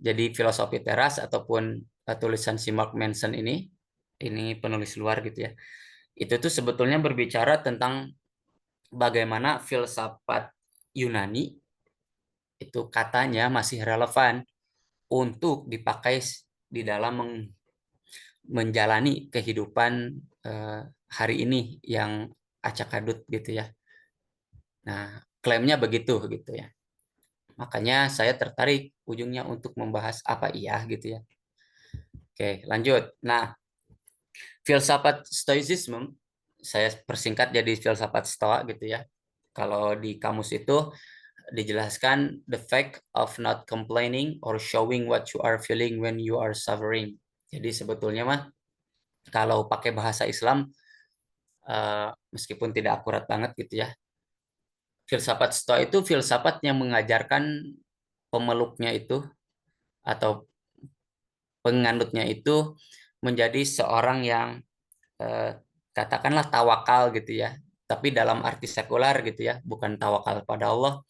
Jadi Filosofi Teras ataupun tulisan si Mark Manson ini penulis luar gitu ya. Itu tuh sebetulnya berbicara tentang bagaimana filsafat Yunani itu katanya masih relevan untuk dipakai di dalam menjalani kehidupan hari ini yang acak-adut gitu ya. Nah, klaimnya begitu gitu ya. Makanya saya tertarik ujungnya untuk membahas apa iya gitu ya. Oke, lanjut. Nah, filsafat stoicism saya persingkat jadi filsafat stoa gitu ya. Kalau di kamus itu dijelaskan the fact of not complaining or showing what you are feeling when you are suffering. Jadi sebetulnya mah kalau pakai bahasa Islam meskipun tidak akurat banget gitu ya. Filsafat stoa itu filsafat yang mengajarkan pemeluknya itu atau penganutnya itu menjadi seorang yang katakanlah tawakal gitu ya, tapi dalam arti sekular gitu ya, bukan tawakal pada Allah,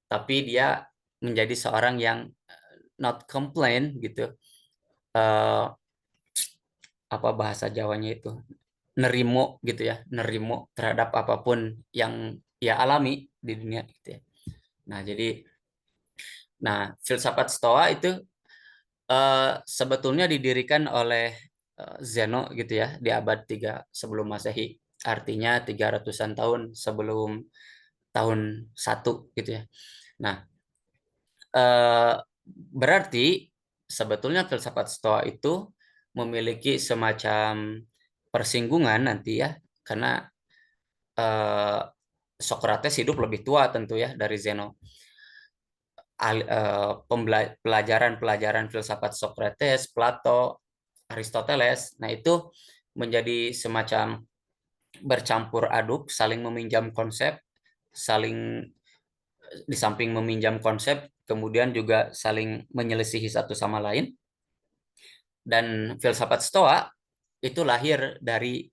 tapi dia menjadi seorang yang not complain gitu, apa bahasa Jawanya itu, nerimo gitu ya, nerimo terhadap apapun yang ia alami di dunia gitu ya. Nah, filsafat Stoa itu sebetulnya didirikan oleh Zeno gitu ya di abad 3 sebelum Masehi. Artinya 300-an tahun sebelum tahun 1 gitu ya. Nah, berarti sebetulnya filsafat Stoa itu memiliki semacam persinggungan nanti ya, karena Socrates hidup lebih tua tentu ya dari Zeno. Pelajaran-pelajaran filsafat Socrates, Plato, Aristoteles, nah itu menjadi semacam bercampur aduk, saling meminjam konsep, saling di samping meminjam konsep, kemudian juga saling menyelisihi satu sama lain. Dan filsafat Stoa itu lahir dari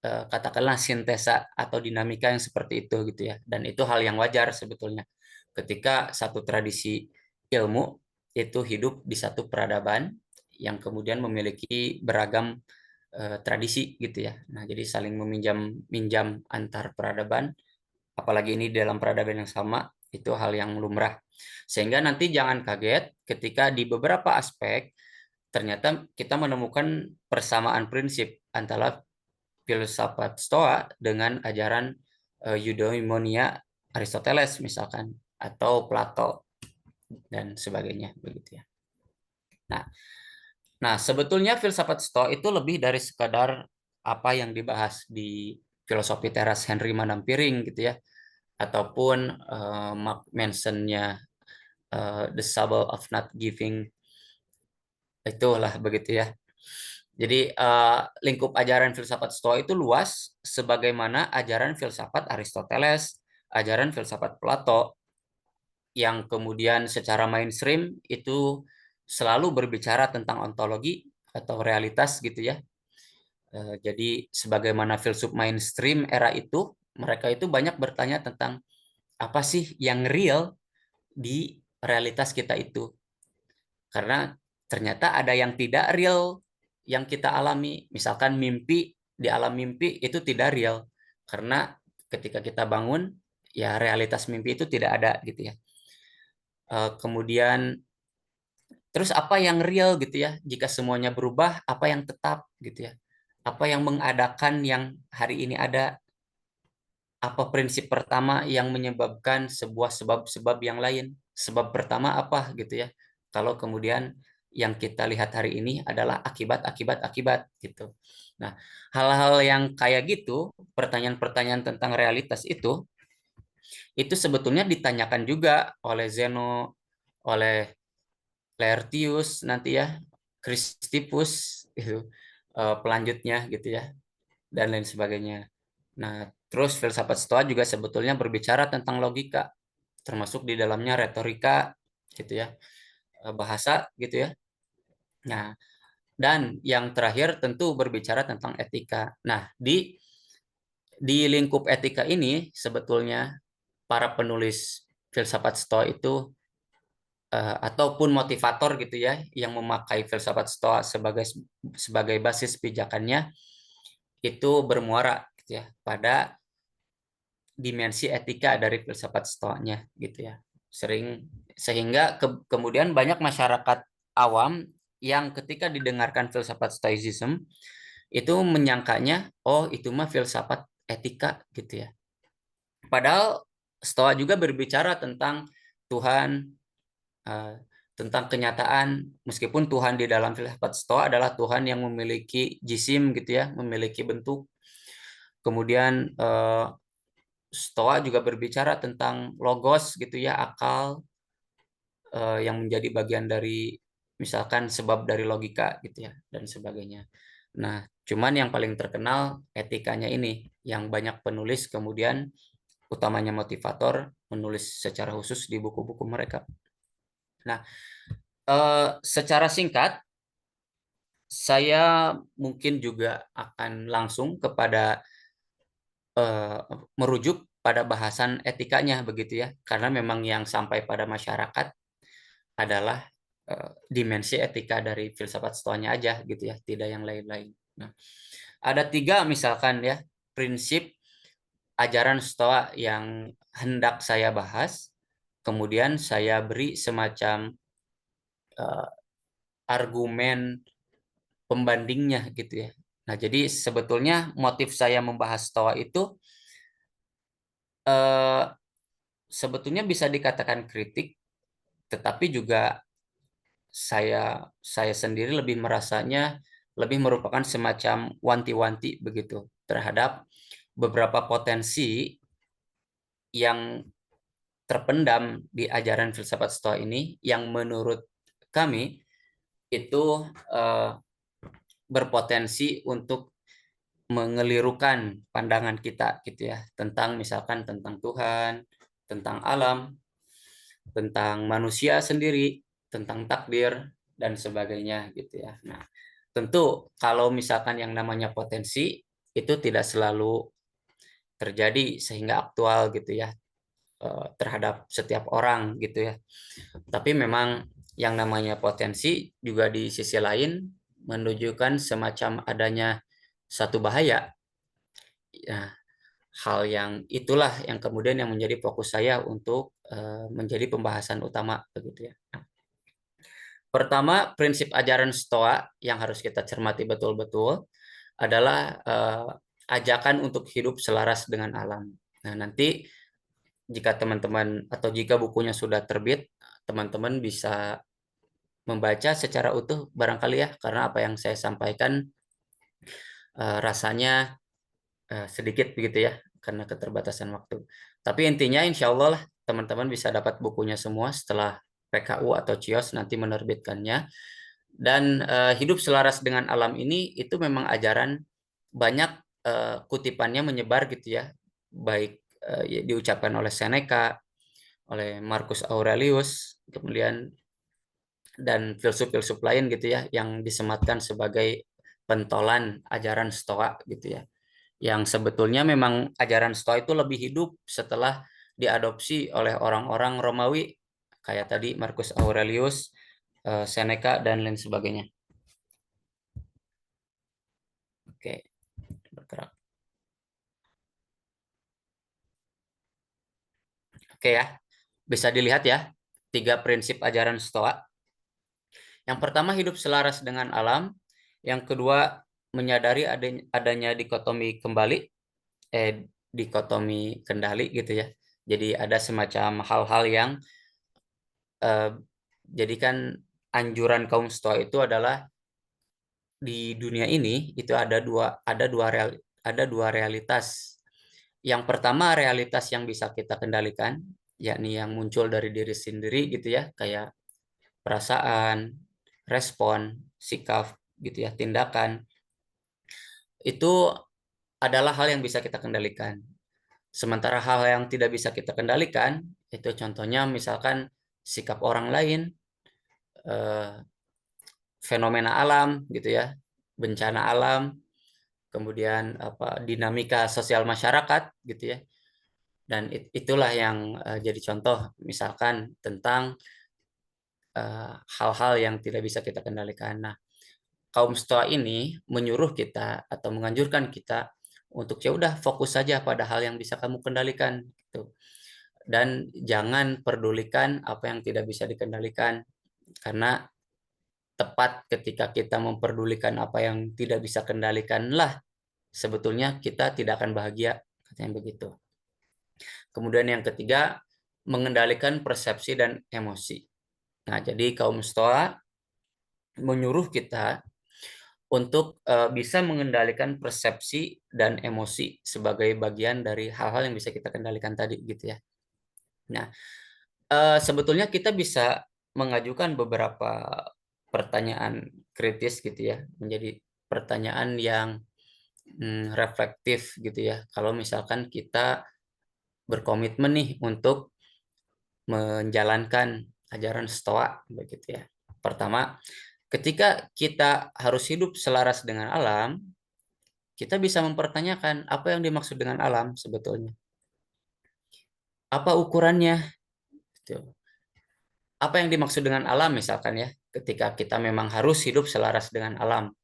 katakanlah sintesa atau dinamika yang seperti itu gitu ya. Dan itu hal yang wajar sebetulnya. Ketika satu tradisi ilmu itu hidup di satu peradaban yang kemudian memiliki beragam tradisi gitu ya. Nah, jadi saling meminjam antar peradaban, apalagi ini dalam peradaban yang sama, itu hal yang lumrah. Sehingga nanti jangan kaget ketika di beberapa aspek ternyata kita menemukan persamaan prinsip antara filsafat Stoa dengan ajaran eudaimonia Aristoteles misalkan, atau Plato dan sebagainya begitu ya. Nah, sebetulnya filsafat Stoa itu lebih dari sekadar apa yang dibahas di filosofi teras Henry Manampiring gitu ya, ataupun Mark Manson-nya The Sable of Not Giving, itulah begitu ya. Jadi lingkup ajaran filsafat Stoa itu luas, sebagaimana ajaran filsafat Aristoteles, ajaran filsafat Plato, yang kemudian secara mainstream itu selalu berbicara tentang ontologi atau realitas gitu ya. Jadi sebagaimana filsuf mainstream era itu, mereka itu banyak bertanya tentang apa sih yang real di realitas kita itu. Karena ternyata ada yang tidak real yang kita alami. Misalkan mimpi, di alam mimpi itu tidak real. Karena ketika kita bangun, ya realitas mimpi itu tidak ada gitu ya. Kemudian, terus apa yang real gitu ya? Jika semuanya berubah, apa yang tetap gitu ya? Apa yang mengadakan yang hari ini ada? Apa prinsip pertama yang menyebabkan sebuah sebab-sebab yang lain? Sebab pertama apa gitu ya? Kalau kemudian yang kita lihat hari ini adalah akibat gitu. Nah, hal-hal yang kayak gitu, pertanyaan-pertanyaan tentang realitas itu sebetulnya ditanyakan juga oleh Zeno, oleh Laertius nanti ya, Chrysippus itu pelanjutnya gitu ya, dan lain sebagainya. Nah, terus filsafat Stoa juga sebetulnya berbicara tentang logika, termasuk di dalamnya retorika gitu ya, bahasa gitu ya. Nah, dan yang terakhir tentu berbicara tentang etika. Nah, di lingkup etika ini sebetulnya para penulis filsafat Stoa itu ataupun motivator gitu ya, yang memakai filsafat Stoa sebagai basis pijakannya, itu bermuara gitu ya pada dimensi etika dari filsafat Stoanya gitu ya. Sehingga kemudian banyak masyarakat awam yang ketika didengarkan filsafat Stoicism itu menyangkanya, oh itu mah filsafat etika gitu ya. Padahal Stoa juga berbicara tentang Tuhan, tentang kenyataan, meskipun Tuhan di dalam filsafat Stoa adalah Tuhan yang memiliki jisim gitu ya, memiliki bentuk. Kemudian Stoa juga berbicara tentang logos gitu ya, akal yang menjadi bagian dari misalkan sebab dari logika gitu ya, dan sebagainya. Nah, cuman yang paling terkenal etikanya ini yang banyak penulis kemudian utamanya motivator menulis secara khusus di buku-buku mereka. Nah, secara singkat saya mungkin juga akan langsung kepada merujuk pada bahasan etikanya begitu ya, karena memang yang sampai pada masyarakat adalah dimensi etika dari filsafat Stoanya aja gitu ya, tidak yang lain-lain. Nah, ada 3 misalkan ya prinsip ajaran Stoa yang hendak saya bahas, kemudian saya beri semacam argumen pembandingnya gitu ya. Nah, jadi sebetulnya motif saya membahas Stoa itu sebetulnya bisa dikatakan kritik, tetapi juga saya sendiri lebih merasanya lebih merupakan semacam wanti-wanti begitu terhadap beberapa potensi yang terpendam di ajaran filsafat Stoa ini yang menurut kami itu berpotensi untuk mengelirukan pandangan kita gitu ya, tentang misalkan tentang Tuhan, tentang alam, tentang manusia sendiri, tentang takdir dan sebagainya gitu ya. Nah, tentu kalau misalkan yang namanya potensi itu tidak selalu terjadi sehingga aktual gitu ya terhadap setiap orang gitu ya. Tapi memang yang namanya potensi juga di sisi lain menunjukkan semacam adanya satu bahaya. Ya, hal yang itulah yang kemudian yang menjadi fokus saya untuk menjadi pembahasan utama begitu ya. Pertama, prinsip ajaran Stoa yang harus kita cermati betul-betul adalah ajakan untuk hidup selaras dengan alam. Nah, nanti jika teman-teman atau jika bukunya sudah terbit, teman-teman bisa membaca secara utuh barangkali ya, karena apa yang saya sampaikan rasanya sedikit begitu ya, karena keterbatasan waktu. Tapi intinya insya Allah lah teman-teman bisa dapat bukunya semua setelah PKU atau CIOS nanti menerbitkannya. Dan hidup selaras dengan alam ini itu memang ajaran banyak kutipannya menyebar gitu ya, baik diucapkan oleh Seneca, oleh Marcus Aurelius, kemudian dan filsuf-filsuf lain gitu ya, yang disematkan sebagai pentolan ajaran Stoa gitu ya. Yang sebetulnya memang ajaran Stoa itu lebih hidup setelah diadopsi oleh orang-orang Romawi kayak tadi Marcus Aurelius, Seneca dan lain sebagainya. Oke, bergerak. Oke ya, bisa dilihat ya 3 prinsip ajaran Stoa. Yang pertama hidup selaras dengan alam, yang kedua menyadari adanya dikotomi dikotomi kendali gitu ya. Jadi ada semacam hal-hal yang jadikan anjuran kaum Stoa itu adalah di dunia ini itu ada dua realitas. Yang pertama realitas yang bisa kita kendalikan, yakni yang muncul dari diri sendiri gitu ya, kayak perasaan, respon, sikap gitu ya, tindakan. Itu adalah hal yang bisa kita kendalikan. Sementara hal yang tidak bisa kita kendalikan, itu contohnya misalkan sikap orang lain, fenomena alam gitu ya, bencana alam, kemudian dinamika sosial masyarakat gitu ya. Dan itulah yang jadi contoh misalkan tentang hal-hal yang tidak bisa kita kendalikan. Nah, kaum Stoa ini menyuruh kita atau menganjurkan kita untuk ya udah fokus saja pada hal yang bisa kamu kendalikan gitu. Dan jangan pedulikan apa yang tidak bisa dikendalikan, karena tepat ketika kita memperdulikan apa yang tidak bisa kendalikanlah sebetulnya kita tidak akan bahagia, katanya begitu. Kemudian yang ketiga, mengendalikan persepsi dan emosi. Nah, jadi kaum Stoa menyuruh kita untuk bisa mengendalikan persepsi dan emosi sebagai bagian dari hal-hal yang bisa kita kendalikan tadi gitu ya. Nah, sebetulnya kita bisa mengajukan beberapa pertanyaan kritis gitu ya, menjadi pertanyaan yang reflektif gitu ya. Kalau misalkan kita berkomitmen nih untuk menjalankan ajaran Stoa begitu ya. Pertama, ketika kita harus hidup selaras dengan alam, kita bisa mempertanyakan apa yang dimaksud dengan alam sebetulnya. Apa ukurannya? Apa yang dimaksud dengan alam misalkan ya, ketika kita memang harus hidup selaras dengan alam.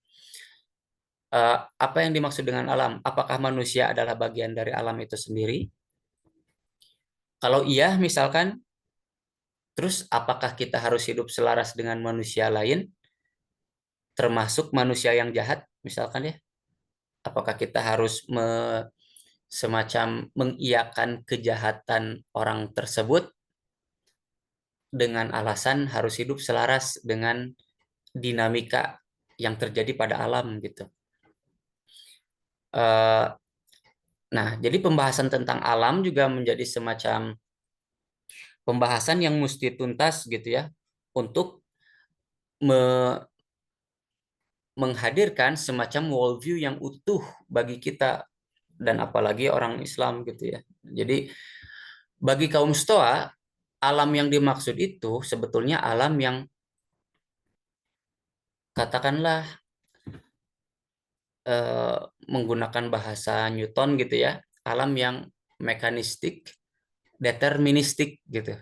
Apa yang dimaksud dengan alam? Apakah manusia adalah bagian dari alam itu sendiri? Kalau iya misalkan, terus apakah kita harus hidup selaras dengan manusia lain? Termasuk manusia yang jahat misalkan ya? Apakah kita harus semacam mengiyakan kejahatan orang tersebut dengan alasan harus hidup selaras dengan dinamika yang terjadi pada alam gitu. Nah, jadi pembahasan tentang alam juga menjadi semacam pembahasan yang mesti tuntas gitu ya, untuk menghadirkan semacam worldview yang utuh bagi kita dan apalagi orang Islam gitu ya. Jadi bagi kaum Stoa, alam yang dimaksud itu sebetulnya alam yang katakanlah menggunakan bahasa Newton gitu ya, alam yang mekanistik, deterministik gitu.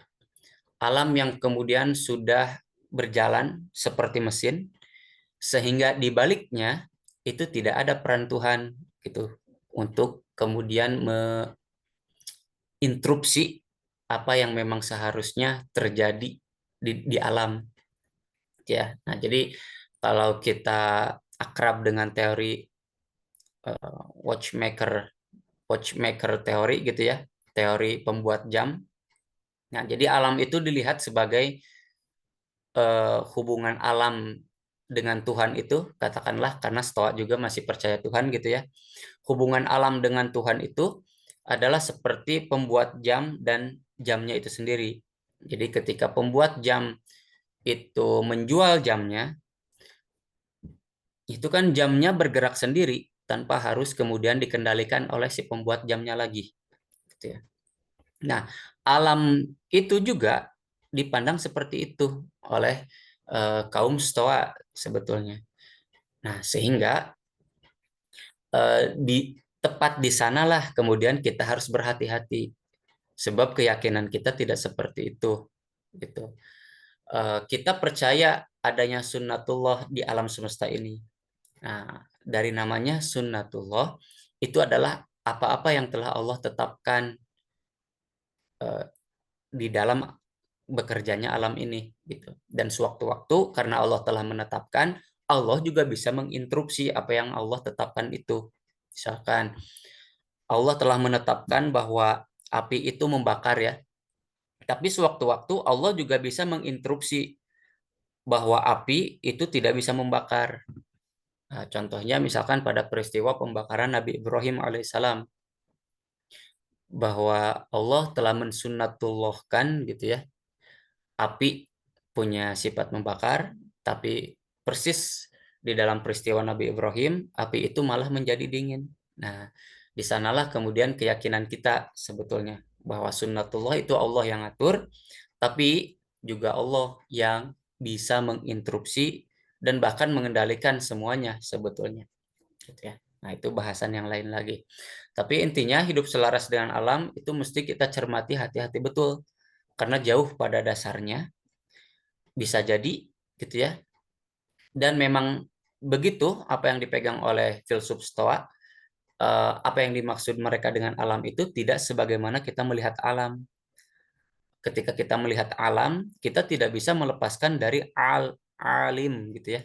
Alam yang kemudian sudah berjalan seperti mesin, sehingga di baliknya itu tidak ada peran Tuhan gitu untuk kemudian menginterupsi apa yang memang seharusnya terjadi di alam ya. Nah, jadi kalau kita akrab dengan teori watchmaker teori gitu ya, teori pembuat jam. Nah, jadi alam itu dilihat sebagai hubungan alam dengan Tuhan itu, katakanlah karena Stoa juga masih percaya Tuhan gitu ya. Hubungan alam dengan Tuhan itu adalah seperti pembuat jam dan jamnya itu sendiri. Jadi ketika pembuat jam itu menjual jamnya, itu kan jamnya bergerak sendiri tanpa harus kemudian dikendalikan oleh si pembuat jamnya lagi. Gitu ya. Nah, alam itu juga dipandang seperti itu oleh kaum Stoa sebetulnya. Nah, sehingga tepat di sanalah kemudian kita harus berhati-hati, sebab keyakinan kita tidak seperti itu. Gitu. Kita percaya adanya sunnatullah di alam semesta ini. Nah, dari namanya sunnatullah itu adalah apa-apa yang telah Allah tetapkan di dalam bekerjanya alam ini gitu. Dan sewaktu-waktu karena Allah telah menetapkan, Allah juga bisa menginterupsi apa yang Allah tetapkan itu. Misalkan Allah telah menetapkan bahwa api itu membakar ya. Tapi sewaktu-waktu Allah juga bisa menginterupsi bahwa api itu tidak bisa membakar. Nah, contohnya misalkan pada peristiwa pembakaran Nabi Ibrahim alaihissalam, bahwa Allah telah mensunnatullahkan gitu ya, api punya sifat membakar, tapi persis di dalam peristiwa Nabi Ibrahim, api itu malah menjadi dingin. Nah, di sanalah kemudian keyakinan kita sebetulnya, bahwa sunnatullah itu Allah yang atur, tapi juga Allah yang bisa menginterupsi dan bahkan mengendalikan semuanya sebetulnya. Gitu ya. Nah, itu bahasan yang lain lagi. Tapi intinya hidup selaras dengan alam itu mesti kita cermati hati-hati betul. Karena jauh pada dasarnya bisa jadi gitu ya. Dan memang begitu apa yang dipegang oleh filsuf Stoa, apa yang dimaksud mereka dengan alam itu tidak sebagaimana kita melihat alam. Ketika kita melihat alam, kita tidak bisa melepaskan dari alim gitu ya.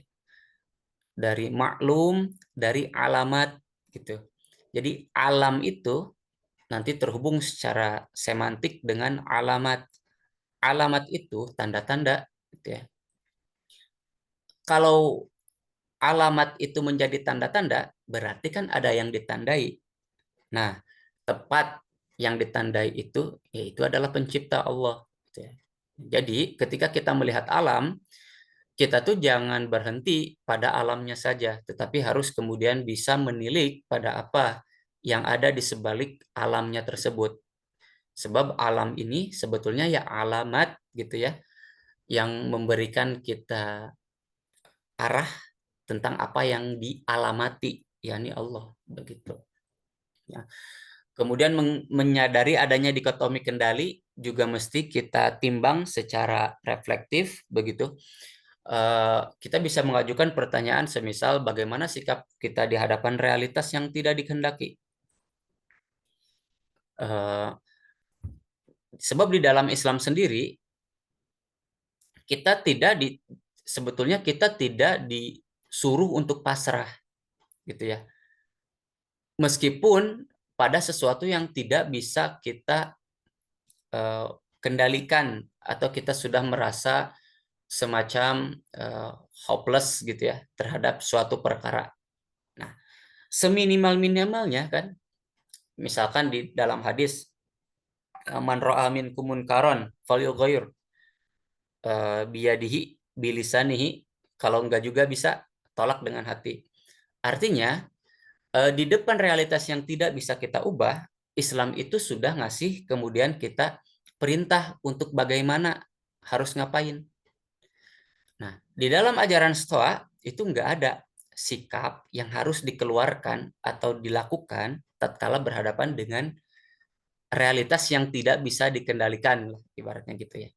Dari maklum, dari alamat gitu. Jadi alam itu nanti terhubung secara semantik dengan alamat. Alamat itu tanda-tanda gitu ya. Kalau alamat itu menjadi tanda-tanda, berarti kan ada yang ditandai. Nah, tepat yang ditandai itu yaitu adalah pencipta Allah. Jadi ketika kita melihat alam, kita tuh jangan berhenti pada alamnya saja, tetapi harus kemudian bisa menilik pada apa yang ada di sebalik alamnya tersebut. Sebab alam ini sebetulnya ya alamat gitu ya, yang memberikan kita arah tentang apa yang dialamati, yakni Allah begitu. Ya. Kemudian menyadari adanya dikotomi kendali juga mesti kita timbang secara reflektif begitu. Kita bisa mengajukan pertanyaan semisal bagaimana sikap kita di hadapan realitas yang tidak dikehendaki. Sebab di dalam Islam sendiri sebetulnya kita tidak disuruh untuk pasrah gitu ya. Meskipun pada sesuatu yang tidak bisa kita kendalikan atau kita sudah merasa semacam hopeless gitu ya terhadap suatu perkara. Nah, seminimal-minimalnya kan, misalkan di dalam hadis man ra'a minkum munkaron falyughayyir biyadihi bilisanihi, kalau enggak juga bisa tolak dengan hati. Artinya, di depan realitas yang tidak bisa kita ubah, Islam itu sudah ngasih kemudian kita perintah untuk bagaimana harus ngapain. Nah, di dalam ajaran Stoa itu nggak ada sikap yang harus dikeluarkan atau dilakukan tatkala berhadapan dengan realitas yang tidak bisa dikendalikan, ibaratnya gitu ya.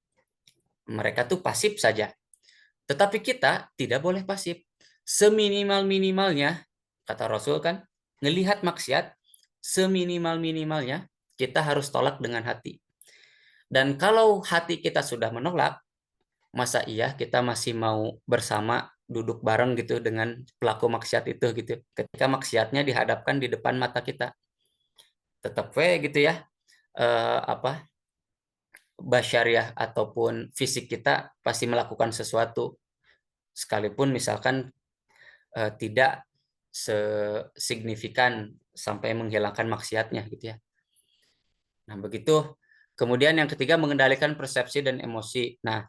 Mereka tuh pasif saja. Tetapi kita tidak boleh pasif. Seminimal-minimalnya, kata Rasul kan, ngelihat maksiat, seminimal-minimalnya kita harus tolak dengan hati. Dan kalau hati kita sudah menolak, masa iya kita masih mau bersama duduk bareng gitu dengan pelaku maksiat itu gitu. Ketika maksiatnya dihadapkan di depan mata kita. Tetap gitu ya. Basyariah ataupun fisik kita pasti melakukan sesuatu. Sekalipun misalkan tidak sesignifikan sampai menghilangkan maksiatnya gitu ya. Nah, begitu. Kemudian yang ketiga, mengendalikan persepsi dan emosi. Nah,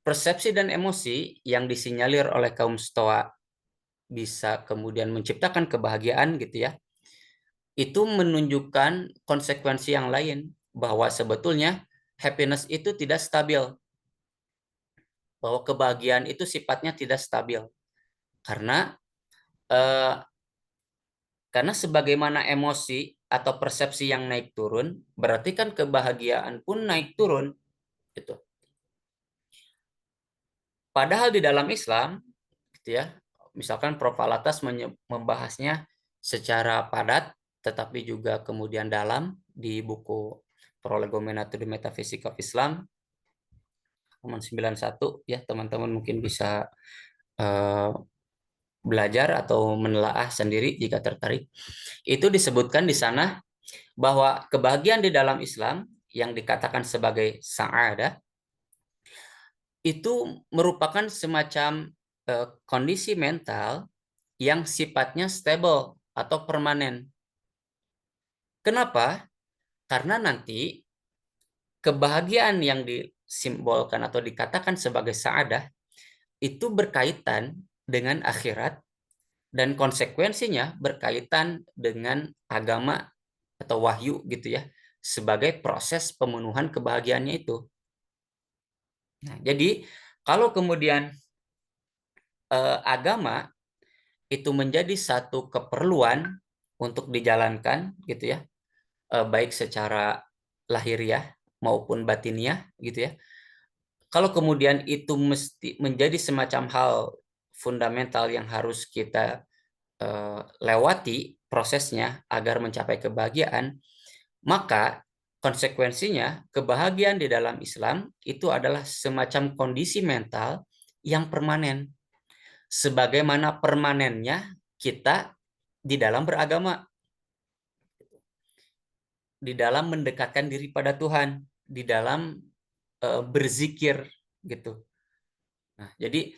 persepsi dan emosi yang disinyalir oleh kaum Stoa bisa kemudian menciptakan kebahagiaan gitu ya. Itu menunjukkan konsekuensi yang lain, bahwa sebetulnya happiness itu tidak stabil. Bahwa kebahagiaan itu sifatnya tidak stabil. Karena sebagaimana emosi atau persepsi yang naik turun, berarti kan kebahagiaan pun naik turun. Gitu. Padahal di dalam Islam, gitu ya, misalkan Prof. Alatas membahasnya secara padat, tetapi juga kemudian dalam di buku Prolegomena to the Metaphysics of Islam, halaman 91, ya teman-teman mungkin bisa belajar atau menelaah sendiri jika tertarik. Itu disebutkan di sana bahwa kebahagiaan di dalam Islam yang dikatakan sebagai sa'adah itu merupakan semacam kondisi mental yang sifatnya stable atau permanen. Kenapa? Karena nanti kebahagiaan yang disimbolkan atau dikatakan sebagai sa'adah itu berkaitan dengan akhirat dan konsekuensinya berkaitan dengan agama atau wahyu gitu ya, sebagai proses pemenuhan kebahagiaannya itu. Nah, jadi kalau kemudian agama itu menjadi satu keperluan untuk dijalankan gitu ya, baik secara lahiriah maupun batiniah gitu ya. Kalau kemudian itu mesti menjadi semacam hal fundamental yang harus kita lewati prosesnya agar mencapai kebahagiaan, maka konsekuensinya kebahagiaan di dalam Islam itu adalah semacam kondisi mental yang permanen. Sebagaimana permanennya kita di dalam beragama, di dalam mendekatkan diri pada Tuhan, di dalam berzikir gitu. Nah, jadi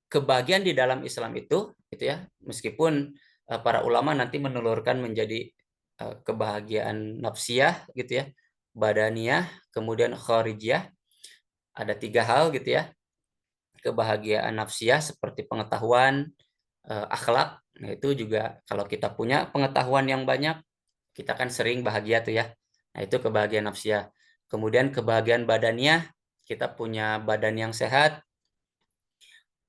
kebahagiaan di dalam Islam itu gitu ya, meskipun para ulama nanti menelurkan menjadi kebahagiaan nafsiyah gitu ya, badaniyah, kemudian kharijiyah. Ada 3 hal gitu ya. Kebahagiaan nafsiyah seperti pengetahuan, akhlak. Nah, itu juga kalau kita punya pengetahuan yang banyak, kita kan sering bahagia tuh ya. Nah, itu kebahagiaan nafsiyah. Kemudian kebahagiaan badaniyah, kita punya badan yang sehat,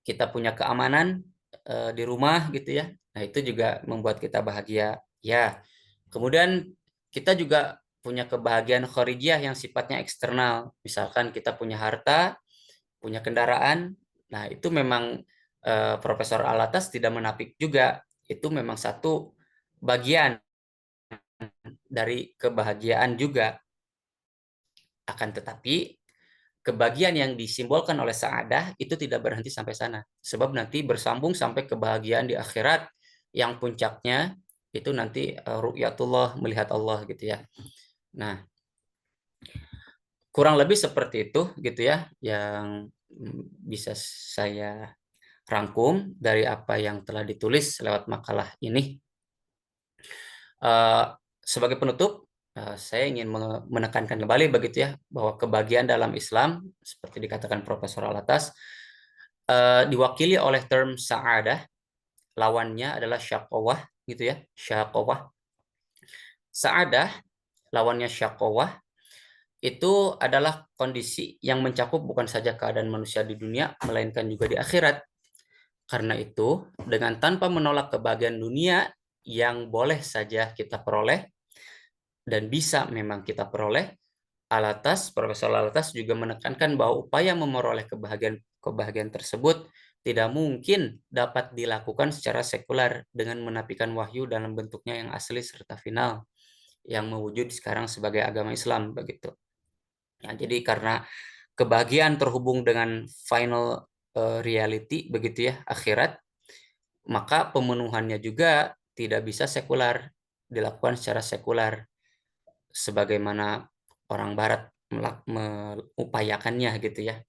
kita punya keamanan di rumah gitu ya. Nah, itu juga membuat kita bahagia. Ya. Kemudian kita juga punya kebahagiaan kharijiyah yang sifatnya eksternal. Misalkan kita punya harta, punya kendaraan. Nah, itu memang Profesor Alatas tidak menapik juga. Itu memang satu bagian dari kebahagiaan juga. Akan tetapi kebahagiaan yang disimbolkan oleh sa'adah itu tidak berhenti sampai sana. Sebab nanti bersambung sampai kebahagiaan di akhirat yang puncaknya itu nanti ru'yatullah, melihat Allah gitu ya. Nah, kurang lebih seperti itu gitu ya yang bisa saya rangkum dari apa yang telah ditulis lewat makalah ini. Sebagai penutup, saya ingin menekankan kembali begitu ya, bahwa kebahagiaan dalam Islam seperti dikatakan Profesor Alatas diwakili oleh term sa'adah, lawannya adalah syaqawah gitu ya, syaqawah. Sa'adah lawannya syaqawah itu adalah kondisi yang mencakup bukan saja keadaan manusia di dunia, melainkan juga di akhirat. Karena itu, dengan tanpa menolak kebahagiaan dunia yang boleh saja kita peroleh, dan bisa memang kita peroleh, Profesor Alatas juga menekankan bahwa upaya memperoleh kebahagiaan tersebut tidak mungkin dapat dilakukan secara sekuler dengan menafikan wahyu dalam bentuknya yang asli serta final yang mewujud sekarang sebagai agama Islam begitu. Ya, jadi karena kebahagiaan terhubung dengan final reality begitu ya, akhirat, maka pemenuhannya juga tidak bisa sekular, dilakukan secara sekular sebagaimana orang barat mengupayakannya gitu ya.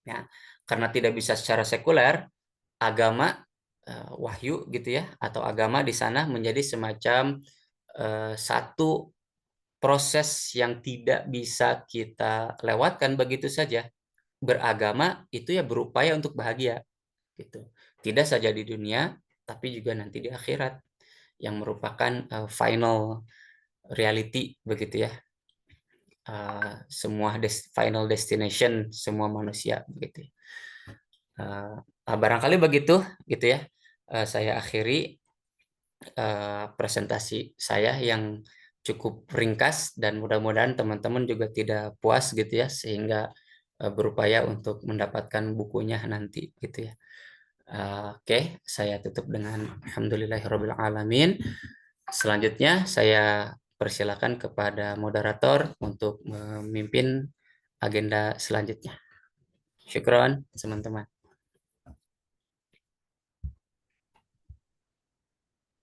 Ya, karena tidak bisa secara sekuler, agama wahyu gitu ya, atau agama di sana menjadi semacam satu proses yang tidak bisa kita lewatkan begitu saja. Beragama itu ya berupaya untuk bahagia gitu. Tidak saja di dunia, tapi juga nanti di akhirat yang merupakan final reality begitu ya. Semua final destination semua manusia begitu. Barangkali begitu gitu ya. Saya akhiri presentasi saya yang cukup ringkas dan mudah-mudahan teman-teman juga tidak puas gitu ya, sehingga berupaya untuk mendapatkan bukunya nanti gitu ya. Oke, saya tutup dengan alhamdulillahirabbil alamin. Selanjutnya saya persilakan kepada moderator untuk memimpin agenda selanjutnya. Syukron teman-teman.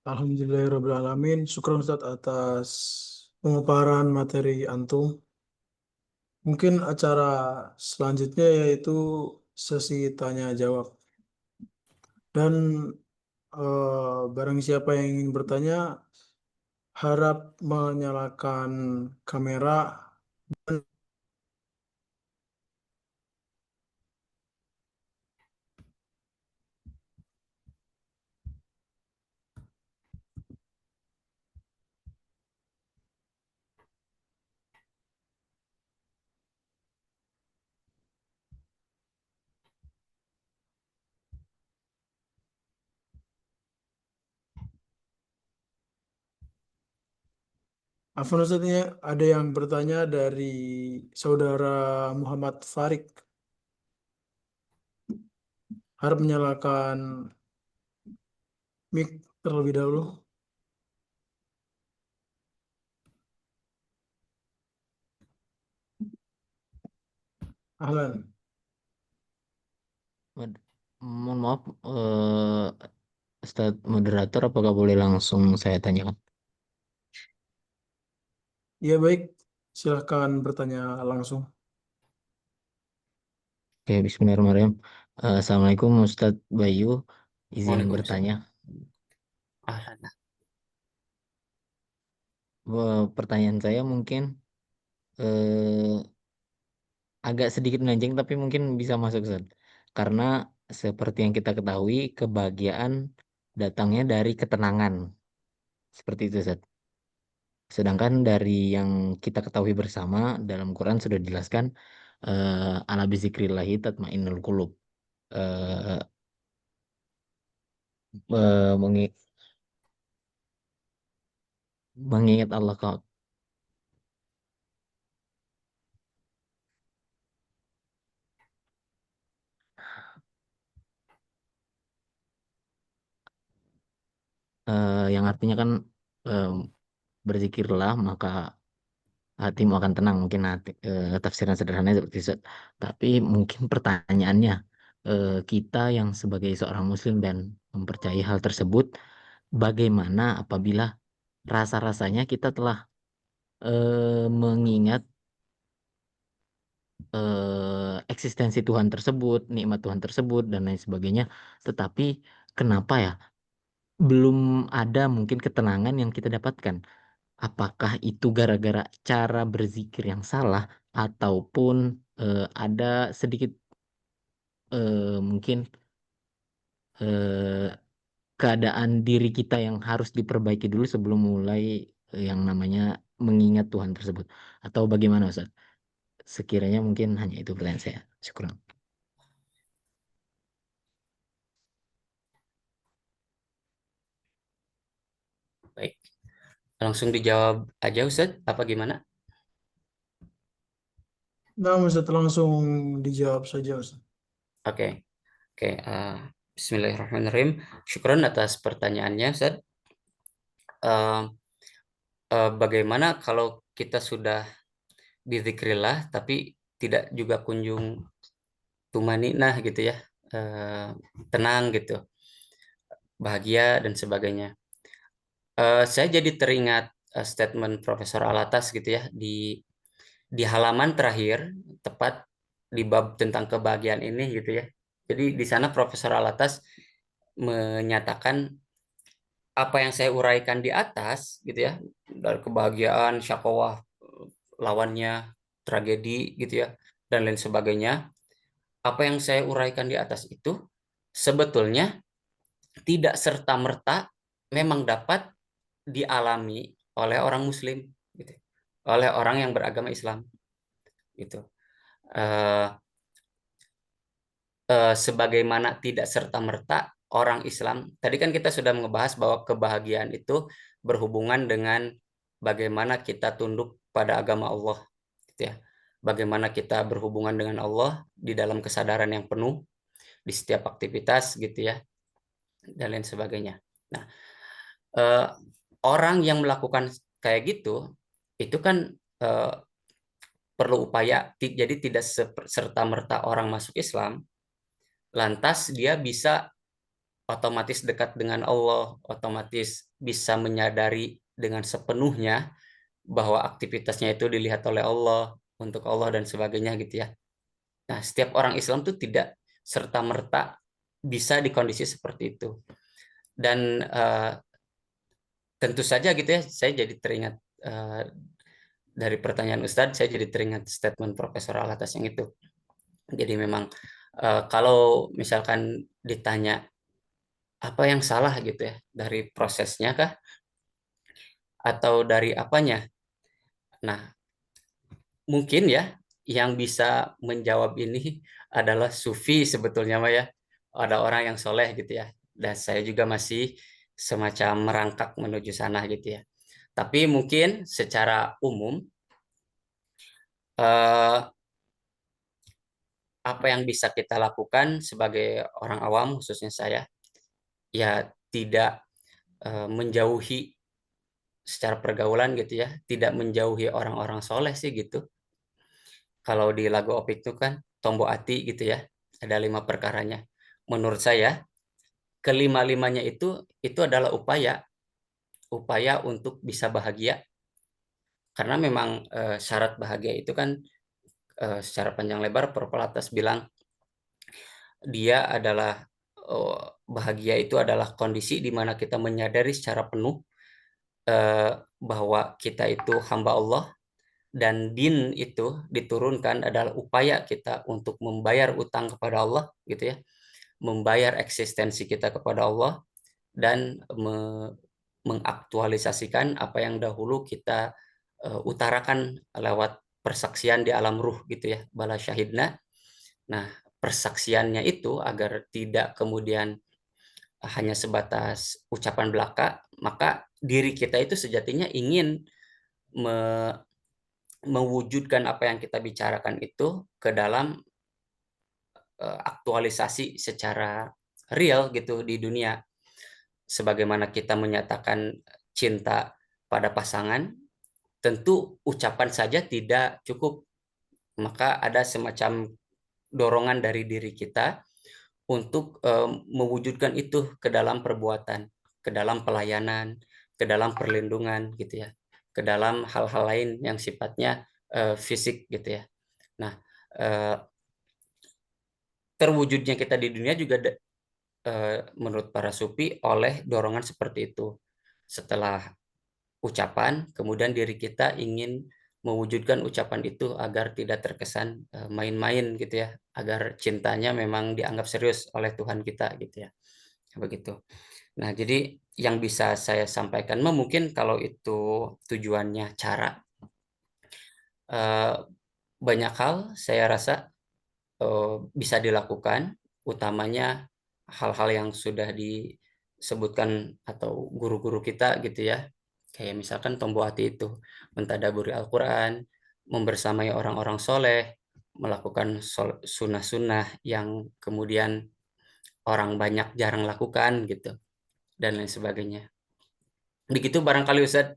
Alhamdulillahirrahmanirrahim. Syukron Ustaz atas pemaparan materi antum. Mungkin acara selanjutnya yaitu sesi tanya jawab. Dan barang siapa yang ingin bertanya harap menyalakan kamera dan Afwan Ustaz, ini ada yang bertanya dari saudara Muhammad Farik. Harap menyalakan mic terlebih dahulu. Ahlan. Mohon maaf, Ustadz moderator, apakah boleh langsung saya tanyakan? Ya baik, silahkan bertanya langsung. Oke, bismillahirrahmanirrahim. Assalamualaikum Ustadz Bayu, izin Waalaikumsalam. bertanya. Ahlan. Pertanyaan saya mungkin agak sedikit melenceng tapi mungkin bisa masuk Ustaz. Karena seperti yang kita ketahui, kebahagiaan datangnya dari ketenangan. Seperti itu Ustaz. Sedangkan dari yang kita ketahui bersama dalam Quran sudah dijelaskan ala bizikrillahi tatmainnul qulub. Mengingat Allah yang artinya kan berzikirlah maka hatimu akan tenang, mungkin tafsiran sederhananya seperti itu. Tapi mungkin pertanyaannya, kita yang sebagai seorang muslim dan mempercayai hal tersebut, bagaimana apabila rasa-rasanya kita telah mengingat eksistensi Tuhan tersebut, nikmat Tuhan tersebut dan lain sebagainya, tetapi kenapa ya belum ada mungkin ketenangan yang kita dapatkan? apakah itu gara-gara cara berzikir yang salah ataupun ada sedikit mungkin eh, keadaan diri kita yang harus diperbaiki dulu sebelum mulai yang namanya mengingat Tuhan tersebut, atau bagaimana Ustaz? Sekiranya mungkin hanya itu pertanyaan saya. Syukran. Baik, langsung dijawab aja Ustaz, apa gimana? Nah, Ustaz, langsung dijawab saja, Ustaz. Oke, Bismillahirrahmanirrahim. Syukron atas pertanyaannya, Ustaz. Bagaimana kalau kita sudah bizikrillah tapi tidak juga kunjung tumaninah gitu ya, tenang gitu, bahagia dan sebagainya. Saya jadi teringat statement Profesor Alatas gitu ya di halaman terakhir, tepat di bab tentang kebahagiaan ini gitu ya. Jadi di sana Profesor Alatas menyatakan apa yang saya uraikan di atas gitu ya, dari kebahagiaan, syakowah, lawannya tragedi gitu ya, dan lain sebagainya. Apa yang saya uraikan di atas itu sebetulnya tidak serta-merta memang dapat dialami oleh orang Muslim, gitu, oleh orang yang beragama Islam, gitu. Sebagaimana tidak serta-merta orang Islam. Tadi kan kita sudah membahas bahwa kebahagiaan itu berhubungan dengan bagaimana kita tunduk pada agama Allah, gitu ya. Bagaimana kita berhubungan dengan Allah di dalam kesadaran yang penuh di setiap aktivitas, gitu ya, dan lain sebagainya. Nah, orang yang melakukan kayak gitu, itu kan perlu upaya. Jadi tidak serta-merta orang masuk Islam lantas dia bisa otomatis dekat dengan Allah, otomatis bisa menyadari dengan sepenuhnya bahwa aktivitasnya itu dilihat oleh Allah, untuk Allah dan sebagainya gitu ya. Nah, setiap orang Islam tuh tidak serta-merta bisa di kondisi seperti itu. Dan tentu saja gitu ya, saya jadi teringat dari pertanyaan Ustadz, saya jadi teringat statement Profesor Alatas yang itu. Jadi memang kalau misalkan ditanya apa yang salah gitu ya, dari prosesnya kah atau dari apanya? Nah, mungkin ya yang bisa menjawab ini adalah sufi sebetulnya, Mbak ya. Ada orang yang soleh gitu ya. Dan saya juga masih semacam merangkak menuju sana gitu ya. Tapi mungkin secara umum apa yang bisa kita lakukan sebagai orang awam, khususnya saya, ya tidak menjauhi secara pergaulan gitu ya, tidak menjauhi orang-orang soleh sih gitu. Kalau di lagu Opik itu kan Tombo Ati gitu ya, ada 5 perkaranya. Menurut saya kelima-limanya itu adalah upaya untuk bisa bahagia. Karena memang syarat bahagia itu kan secara panjang lebar Propalatas bilang dia adalah bahagia itu adalah kondisi di mana kita menyadari secara penuh bahwa kita itu hamba Allah dan din itu diturunkan adalah upaya kita untuk membayar utang kepada Allah gitu ya, membayar eksistensi kita kepada Allah dan mengaktualisasikan apa yang dahulu kita utarakan lewat persaksian di alam ruh gitu ya, bala syahidna. Nah, persaksiannya itu agar tidak kemudian hanya sebatas ucapan belaka, maka diri kita itu sejatinya ingin mewujudkan apa yang kita bicarakan itu ke dalam aktualisasi secara real gitu di dunia. Sebagaimana kita menyatakan cinta pada pasangan, tentu ucapan saja tidak cukup. Maka ada semacam dorongan dari diri kita untuk mewujudkan itu ke dalam perbuatan, ke dalam pelayanan, ke dalam perlindungan gitu ya, ke dalam hal-hal lain yang sifatnya fisik gitu ya. Nah, terwujudnya kita di dunia juga menurut para sufi oleh dorongan seperti itu. Setelah ucapan, kemudian diri kita ingin mewujudkan ucapan itu agar tidak terkesan main-main gitu ya, agar cintanya memang dianggap serius oleh Tuhan kita gitu ya. Begitu. Nah, jadi yang bisa saya sampaikan mungkin kalau itu tujuannya cara, banyak hal saya rasa bisa dilakukan, utamanya hal-hal yang sudah disebutkan atau guru-guru kita gitu ya, kayak misalkan tombo hati itu, mentadaburi Al-Quran, membersamai orang-orang soleh, melakukan sunnah-sunnah yang kemudian orang banyak jarang lakukan gitu, dan lain sebagainya. Begitu barangkali Ustadz,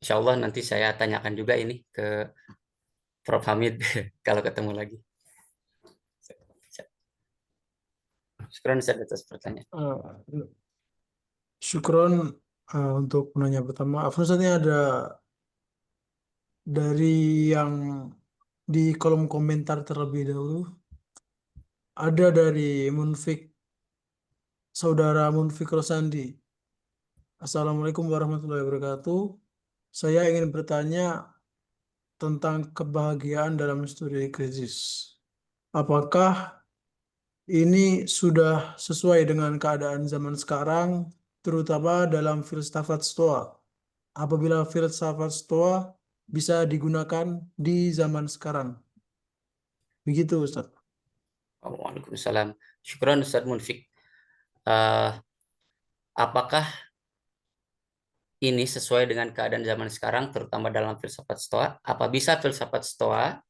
insya Allah nanti saya tanyakan juga ini ke Prof. Hamid kalau ketemu lagi. Syukron Ustadz atas pertanyaan. Syukron untuk penanya pertama. Ustadznya ada dari yang di kolom komentar terlebih dahulu. Ada dari Munfik, Saudara Munfik Rosandi. Assalamualaikum warahmatullahi wabarakatuh. Saya ingin bertanya tentang kebahagiaan dalam studi krisis. Apakah ini sudah sesuai dengan keadaan zaman sekarang, terutama dalam filsafat Stoa? Apabila filsafat Stoa bisa digunakan di zaman sekarang? Begitu, Ustaz. Waalaikumsalam. Syukron Ustaz Munfik. Apakah ini sesuai dengan keadaan zaman sekarang, terutama dalam filsafat Stoa? Apa bisa filsafat Stoa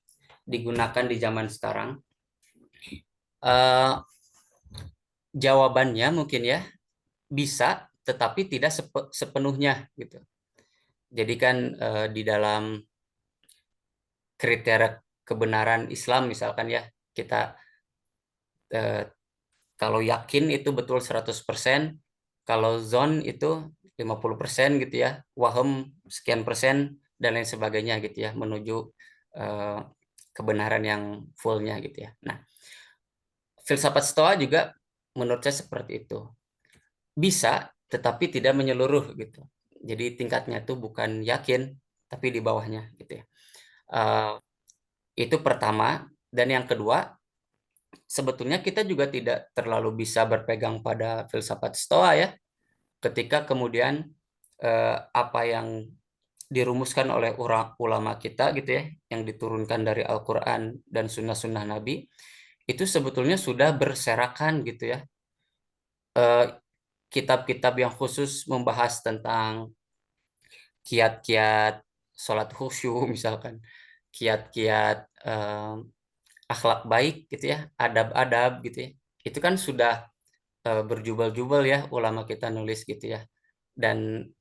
digunakan di zaman sekarang? Jawabannya mungkin ya bisa, tetapi tidak sepenuhnya gitu. Jadi kan di dalam kriteria kebenaran Islam misalkan ya, kita kalau yakin itu betul 100%, kalau zon itu 50% gitu ya, waham sekian persen dan lain sebagainya gitu ya, menuju kebenaran yang fullnya gitu ya. Nah, filsafat Stoa juga menurut saya seperti itu. Bisa, tetapi tidak menyeluruh gitu. Jadi tingkatnya itu bukan yakin, tapi di bawahnya gitu ya. Itu pertama. Dan yang kedua, sebetulnya kita juga tidak terlalu bisa berpegang pada filsafat Stoa ya. Ketika kemudian apa yang dirumuskan oleh ulama kita gitu ya, yang diturunkan dari Al-Quran dan sunnah-sunnah Nabi, itu sebetulnya sudah berserakan gitu ya. Kitab-kitab yang khusus membahas tentang kiat-kiat sholat khusyuk misalkan, kiat-kiat akhlak baik gitu ya, adab-adab gitu ya, itu kan sudah berjubel-jubel ya ulama kita nulis gitu ya, dan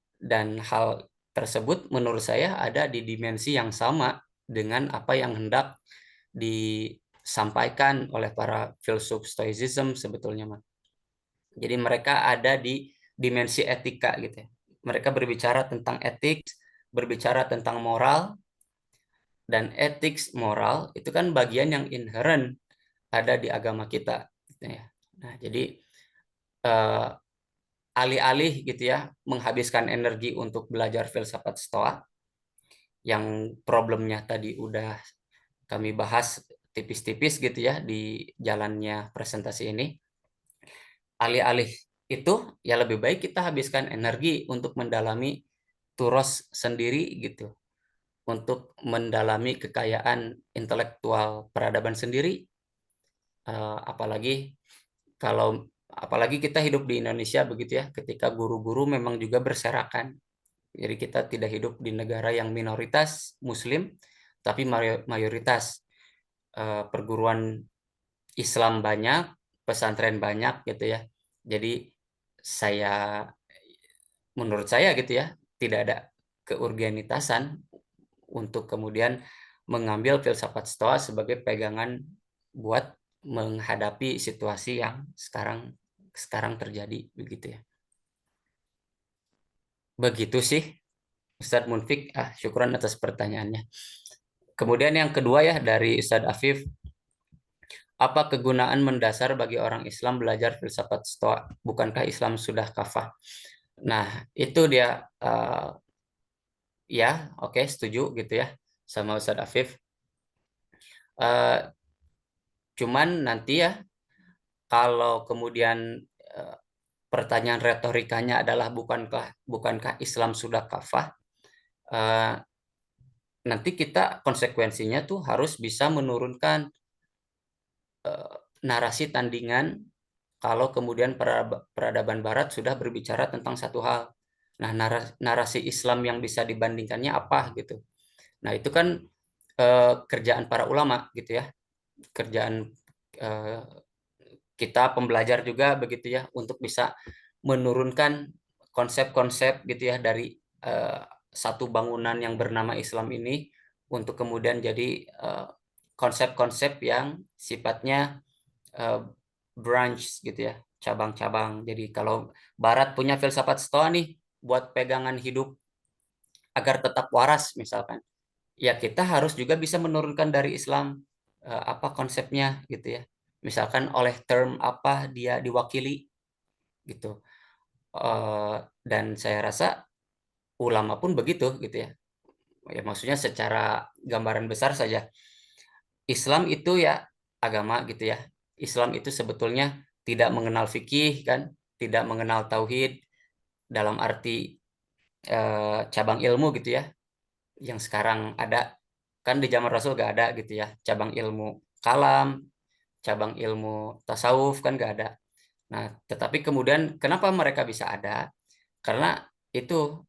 hal tersebut menurut saya ada di dimensi yang sama dengan apa yang hendak disampaikan oleh para filsuf Stoicism sebetulnya mah. Jadi mereka ada di dimensi etika gitu ya. Mereka berbicara tentang etik, berbicara tentang moral, dan etik moral itu kan bagian yang inherent ada di agama kita gitu ya. Nah, jadi alih-alih gitu ya menghabiskan energi untuk belajar filsafat Stoa yang problemnya tadi udah kami bahas tipis-tipis gitu ya di jalannya presentasi ini, alih-alih itu ya lebih baik kita habiskan energi untuk mendalami turos sendiri gitu, untuk mendalami kekayaan intelektual peradaban sendiri. Apalagi kita hidup di Indonesia begitu ya, ketika guru-guru memang juga berserakan. Jadi kita tidak hidup di negara yang minoritas Muslim, tapi mayoritas perguruan Islam banyak, pesantren banyak gitu ya. Jadi menurut saya gitu ya, tidak ada keurgenitasan untuk kemudian mengambil filsafat Stoa sebagai pegangan buat menghadapi situasi yang sekarang terjadi begitu ya. Begitu sih Ustadz Munfik, syukuran atas pertanyaannya. Kemudian yang kedua ya dari Ustadz Afif, apa kegunaan mendasar bagi orang Islam belajar filsafat Stoa? Bukankah Islam sudah kafah? Nah, itu dia ya, oke, setuju gitu ya sama Ustadz Afif. Cuman nanti ya, kalau kemudian pertanyaan retorikanya adalah bukankah Islam sudah kafah? Nanti kita konsekuensinya tuh harus bisa menurunkan narasi tandingan kalau kemudian peradaban Barat sudah berbicara tentang satu hal. Nah, narasi Islam yang bisa dibandingkannya apa gitu. Nah, itu kan kerjaan para ulama gitu ya. Kerjaan kita pembelajar juga begitu ya, untuk bisa menurunkan konsep-konsep gitu ya dari satu bangunan yang bernama Islam ini untuk kemudian jadi konsep-konsep yang sifatnya branch gitu ya, cabang-cabang. Jadi kalau Barat punya filsafat Stoa nih buat pegangan hidup agar tetap waras misalkan, ya kita harus juga bisa menurunkan dari Islam apa konsepnya gitu ya. Misalkan oleh term apa dia diwakili gitu. Dan saya rasa ulama pun begitu gitu ya. Ya maksudnya secara gambaran besar saja. Islam itu ya agama gitu ya. Islam itu sebetulnya tidak mengenal fikih kan, tidak mengenal tauhid dalam arti cabang ilmu gitu ya. Yang sekarang ada kan di zaman Rasul gak ada gitu ya. Cabang ilmu kalam, cabang ilmu tasawuf kan gak ada. Nah, tetapi kemudian kenapa mereka bisa ada? Karena itu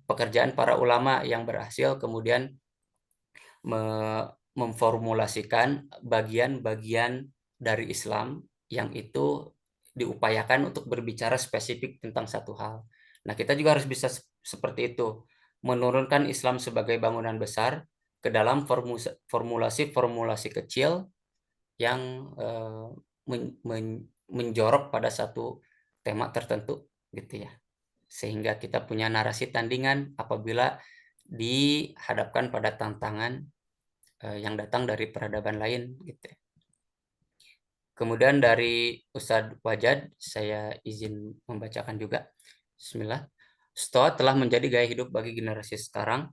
pekerjaan para ulama yang berhasil kemudian memformulasikan bagian-bagian dari Islam yang itu diupayakan untuk berbicara spesifik tentang satu hal. Nah, kita juga harus bisa seperti itu, menurunkan Islam sebagai bangunan besar ke dalam formulasi-formulasi kecil yang menjorok pada satu tema tertentu gitu ya. Sehingga kita punya narasi tandingan apabila dihadapkan pada tantangan yang datang dari peradaban lain gitu. Kemudian dari Ustadz Wajad, saya izin membacakan juga. Bismillah. Stoa telah menjadi gaya hidup bagi generasi sekarang.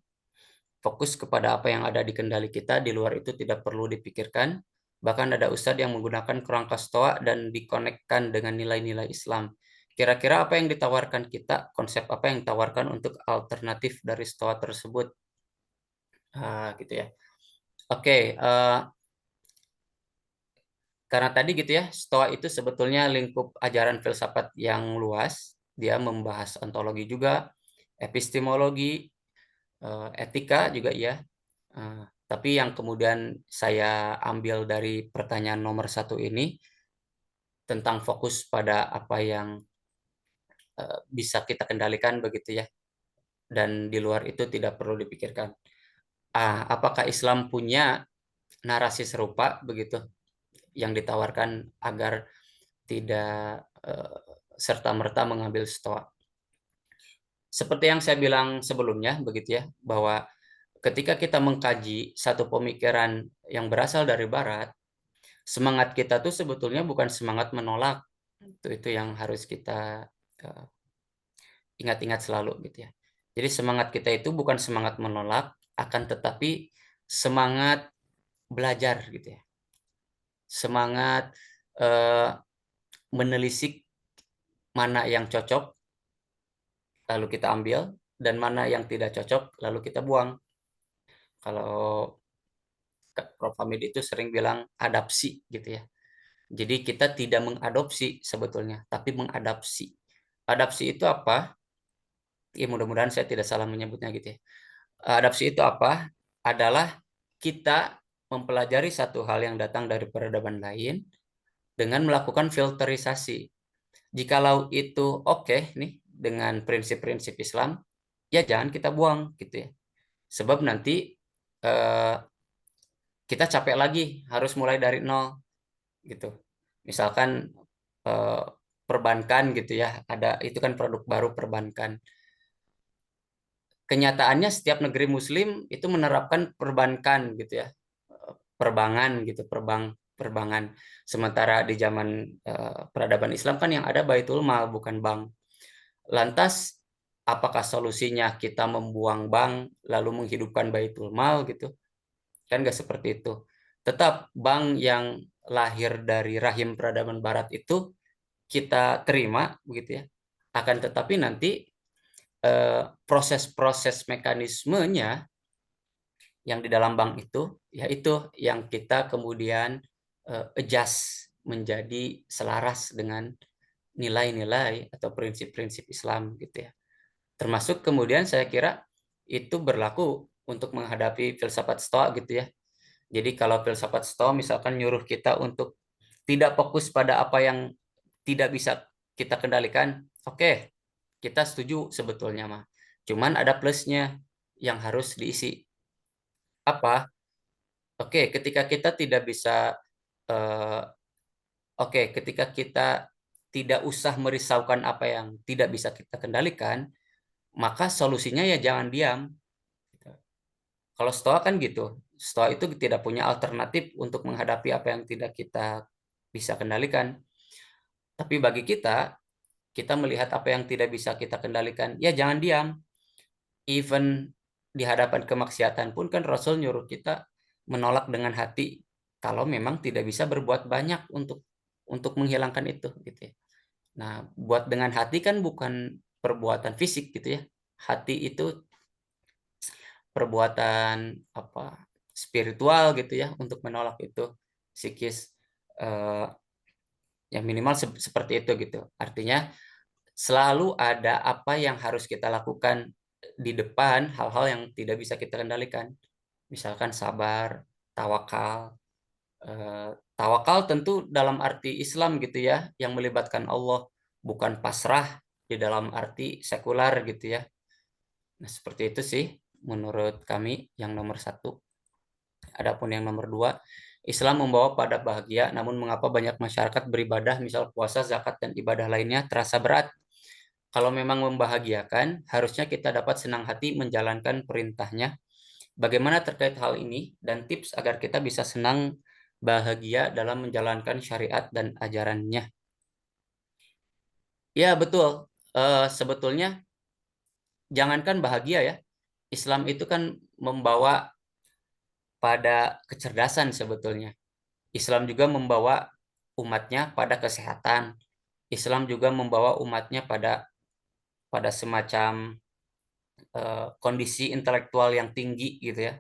Fokus kepada apa yang ada di kendali kita, di luar itu tidak perlu dipikirkan. Bahkan ada Ustadz yang menggunakan kerangka Stoa dan dikonekkan dengan nilai-nilai Islam. Kira-kira apa yang ditawarkan kita, konsep apa yang ditawarkan untuk alternatif dari Stoa tersebut? Gitu ya. Oke, karena tadi gitu ya, Stoa itu sebetulnya lingkup ajaran filsafat yang luas. Dia membahas ontologi juga, epistemologi, etika juga ya. Tapi yang kemudian saya ambil dari pertanyaan nomor 1 ini, tentang fokus pada apa yang bisa kita kendalikan begitu ya. Dan di luar itu tidak perlu dipikirkan. Apakah Islam punya narasi serupa begitu yang ditawarkan agar tidak serta-merta mengambil Stoa? Seperti yang saya bilang sebelumnya begitu ya, bahwa ketika kita mengkaji satu pemikiran yang berasal dari Barat, semangat kita tuh sebetulnya bukan semangat menolak. Itu yang harus kita ingat-ingat selalu gitu ya. Jadi semangat kita itu bukan semangat menolak, akan tetapi semangat belajar gitu ya. Semangat menelisik mana yang cocok lalu kita ambil dan mana yang tidak cocok lalu kita buang. Kalau Prof. Hamid itu sering bilang adapsi gitu ya. Jadi kita tidak mengadopsi sebetulnya, tapi mengadapsi. Adapsi itu apa? Ya mudah-mudahan saya tidak salah menyebutnya gitu ya. Adapsi itu apa? Adalah kita mempelajari satu hal yang datang dari peradaban lain dengan melakukan filterisasi. Jikalau itu oke nih dengan prinsip-prinsip Islam, ya jangan kita buang gitu ya. Sebab nanti kita capek lagi, harus mulai dari nol gitu. Misalkan perbankan gitu ya, ada itu kan produk baru perbankan. Kenyataannya setiap negeri Muslim itu menerapkan perbankan gitu ya, perbangan gitu, perbangan. Sementara di zaman peradaban Islam kan yang ada Baitul Mal bukan bank. Lantas apakah solusinya kita membuang bank lalu menghidupkan Baitul Mal gitu? Kan nggak seperti itu. Tetap bank yang lahir dari rahim peradaban Barat itu kita terima begitu ya. Akan tetapi nanti proses-proses mekanismenya yang di dalam bank itu, yaitu yang kita kemudian adjust menjadi selaras dengan nilai-nilai atau prinsip-prinsip Islam gitu ya. Termasuk kemudian saya kira itu berlaku untuk menghadapi filsafat Stoa gitu ya. Jadi kalau filsafat Stoa misalkan nyuruh kita untuk tidak fokus pada apa yang tidak bisa kita kendalikan, oke, kita setuju sebetulnya mah. Cuman ada plusnya yang harus diisi. Apa? Oke, ketika kita tidak bisa ketika kita tidak usah merisaukan apa yang tidak bisa kita kendalikan, maka solusinya ya jangan diam. Kalau Stoa kan gitu. Stoa itu tidak punya alternatif untuk menghadapi apa yang tidak kita bisa kendalikan. Tapi bagi kita melihat apa yang tidak bisa kita kendalikan, ya jangan diam. Even di hadapan kemaksiatan pun kan Rasul nyuruh kita menolak dengan hati kalau memang tidak bisa berbuat banyak untuk menghilangkan itu gitu ya. Nah, buat dengan hati kan bukan perbuatan fisik gitu ya. Hati itu perbuatan apa spiritual gitu ya untuk menolak itu psikis yang minimal seperti itu gitu. Artinya selalu ada apa yang harus kita lakukan di depan hal-hal yang tidak bisa kita kendalikan. Misalkan sabar, tawakal. Tawakal tentu dalam arti Islam gitu ya, yang melibatkan Allah, bukan pasrah di dalam arti sekular gitu ya. Nah, seperti itu sih menurut kami yang nomor 1. Adapun yang nomor 2, Islam membawa pada bahagia, namun mengapa banyak masyarakat beribadah, misal puasa, zakat, dan ibadah lainnya terasa berat? Kalau memang membahagiakan, harusnya kita dapat senang hati menjalankan perintahnya. Bagaimana terkait hal ini dan tips agar kita bisa senang bahagia dalam menjalankan syariat dan ajarannya? Ya betul, sebetulnya jangankan bahagia ya, Islam itu kan membawa pada kecerdasan sebetulnya. Islam juga membawa umatnya pada kesehatan. Islam juga membawa umatnya pada semacam kondisi intelektual yang tinggi gitu ya.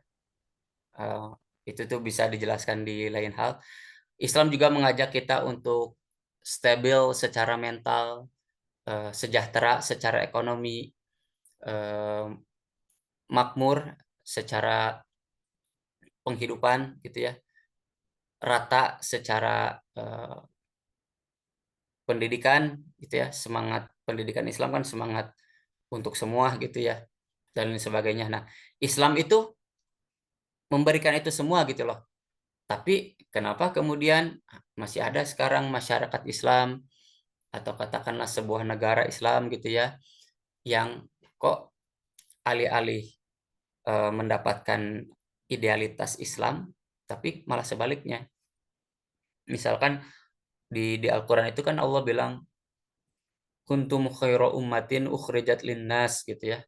Itu tuh bisa dijelaskan di lain hal. Islam juga mengajak kita untuk stabil secara mental, sejahtera secara ekonomi, makmur secara penghidupan gitu ya, rata secara pendidikan gitu ya. Semangat pendidikan Islam kan semangat untuk semua gitu ya, dan sebagainya. Nah, Islam itu memberikan itu semua gitu loh. Tapi kenapa kemudian masih ada sekarang masyarakat Islam atau katakanlah sebuah negara Islam gitu ya, yang kok alih-alih mendapatkan idealitas Islam, tapi malah sebaliknya. Misalkan di Al-Quran itu kan Allah bilang, kuntum khaira ummatin ukhrijat linnas gitu ya.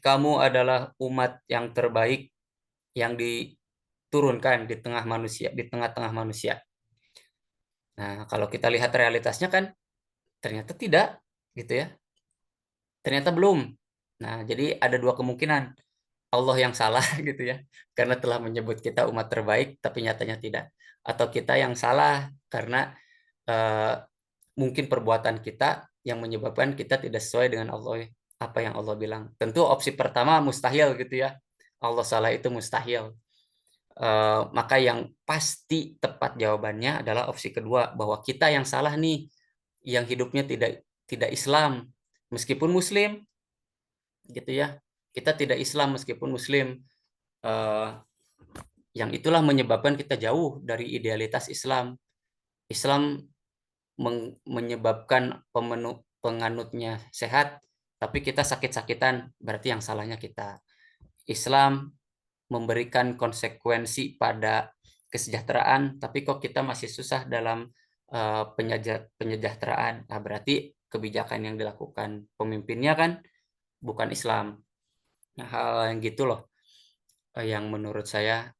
Kamu adalah umat yang terbaik yang diturunkan di tengah manusia, di tengah-tengah manusia. Nah, kalau kita lihat realitasnya kan ternyata tidak gitu ya. Ternyata belum. Nah, jadi ada dua kemungkinan. Allah yang salah gitu ya, karena telah menyebut kita umat terbaik tapi nyatanya tidak. Atau kita yang salah karena mungkin perbuatan kita yang menyebabkan kita tidak sesuai dengan Allah, apa yang Allah bilang. Tentu opsi pertama mustahil gitu ya. Allah salah itu mustahil. Maka yang pasti tepat jawabannya adalah opsi kedua, bahwa kita yang salah nih, yang hidupnya tidak Islam meskipun Muslim gitu ya. Kita tidak Islam meskipun Muslim, yang itulah menyebabkan kita jauh dari idealitas Islam. Islam menyebabkan penganutnya sehat, tapi kita sakit-sakitan, berarti yang salahnya kita. Islam memberikan konsekuensi pada kesejahteraan, tapi kok kita masih susah dalam penyejahteraan. Nah, berarti kebijakan yang dilakukan pemimpinnya kan bukan Islam. Nah, hal yang gitu loh yang menurut saya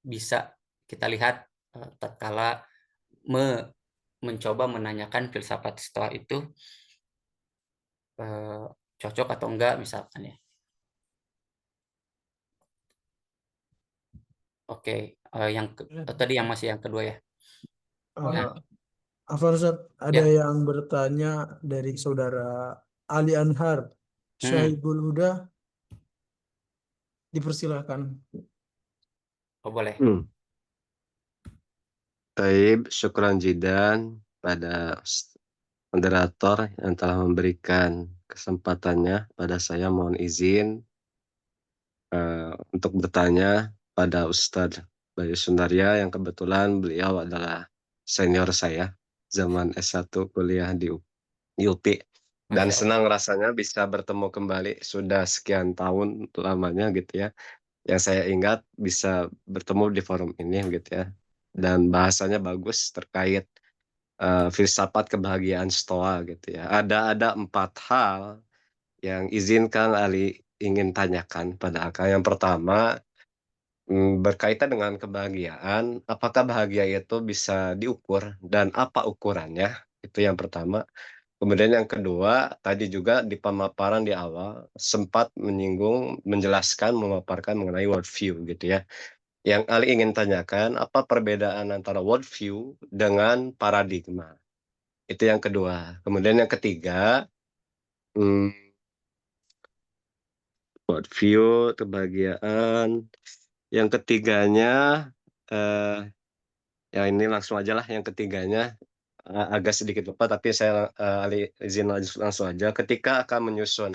bisa kita lihat tatkala mencoba menanyakan filsafat Stoa itu cocok atau enggak misalkan ya. Oke, tadi yang masih yang kedua ya. Nah, Afwan Ustaz, ada yang bertanya dari saudara Ali Anhar Syaibul Huda, dipersilahkan. Oh, boleh. Taib, syukran jidan pada moderator yang telah memberikan kesempatannya pada saya. Mohon izin untuk bertanya pada Ustadz Bayu Sundarya yang kebetulan beliau adalah senior saya zaman S1 kuliah di UP. Dan senang rasanya bisa bertemu kembali sudah sekian tahun lamanya gitu ya. Yang saya ingat bisa bertemu di forum ini gitu ya. Dan bahasanya bagus terkait filsafat kebahagiaan Stoa gitu ya. Ada 4 hal yang izinkan Ali ingin tanyakan pada Akang. Yang pertama, berkaitan dengan kebahagiaan, apakah bahagia itu bisa diukur dan apa ukurannya? Itu yang pertama. Kemudian yang kedua, tadi juga di pemaparan di awal sempat menyinggung, menjelaskan, memaparkan mengenai worldview gitu ya. Yang Ali ingin tanyakan, apa perbedaan antara worldview dengan paradigma? Itu yang kedua. Kemudian yang ketiga, worldview, kebahagiaan. Yang ketiganya, ya ini langsung aja lah yang ketiganya. Agak sedikit lupa, tapi saya izin langsung aja. Ketika akan menyusun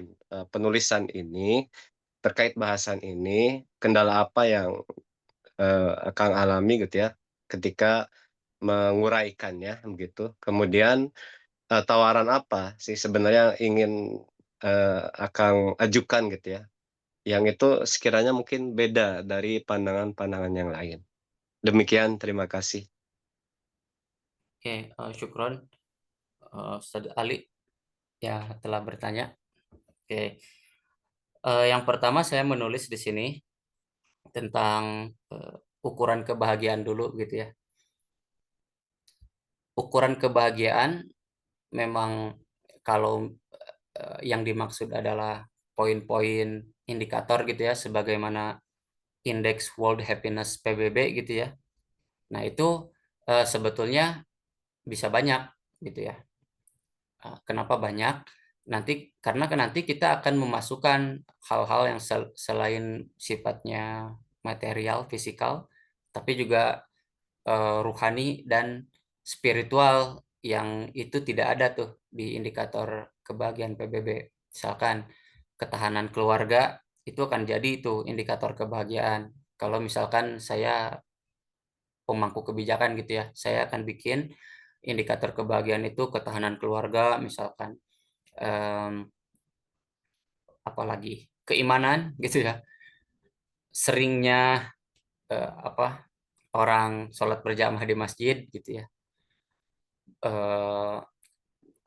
penulisan ini, terkait bahasan ini, kendala apa yang Kang alami gitu ya, ketika menguraikannya begitu. Kemudian tawaran apa sih sebenarnya ingin Akang ajukan gitu ya, yang itu sekiranya mungkin beda dari pandangan-pandangan yang lain. Demikian, terima kasih. Oke, syukron Ustadz Ali ya telah bertanya. Oke, yang pertama saya menulis di sini tentang ukuran kebahagiaan dulu gitu ya. Ukuran kebahagiaan memang kalau yang dimaksud adalah poin-poin indikator gitu ya, sebagaimana indeks World Happiness PBB gitu ya. Nah itu sebetulnya bisa banyak gitu ya. Kenapa banyak? Karena nanti kita akan memasukkan hal-hal yang selain sifatnya material, fisikal, tapi juga ruhani dan spiritual yang itu tidak ada tuh di indikator kebahagiaan PBB. Misalkan ketahanan keluarga itu akan jadi itu indikator kebahagiaan. Kalau misalkan saya pemangku kebijakan gitu ya, saya akan bikin indikator kebahagiaan itu ketahanan keluarga, misalkan apalagi keimanan gitu ya, seringnya orang sholat berjamaah di masjid gitu ya,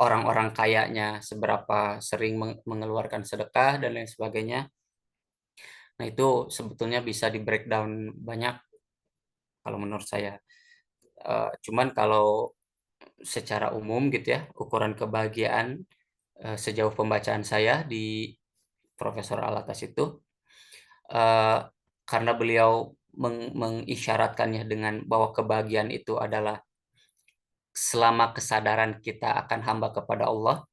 orang-orang kayanya seberapa sering mengeluarkan sedekah dan lain sebagainya. Nah itu sebetulnya bisa di breakdown banyak kalau menurut saya. Cuman kalau secara umum gitu ya, ukuran kebahagiaan sejauh pembacaan saya di Profesor Alatas itu, karena beliau mengisyaratkannya dengan bahwa kebahagiaan itu adalah selama kesadaran kita akan hamba kepada Allah,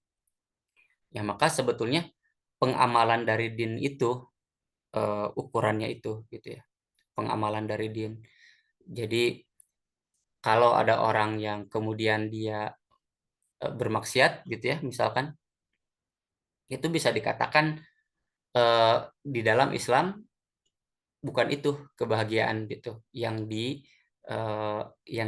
ya maka sebetulnya pengamalan dari din itu ukurannya itu gitu ya, pengamalan dari din. Jadi kalau ada orang yang kemudian dia bermaksiat gitu ya, misalkan itu bisa dikatakan di dalam Islam bukan itu kebahagiaan gitu yang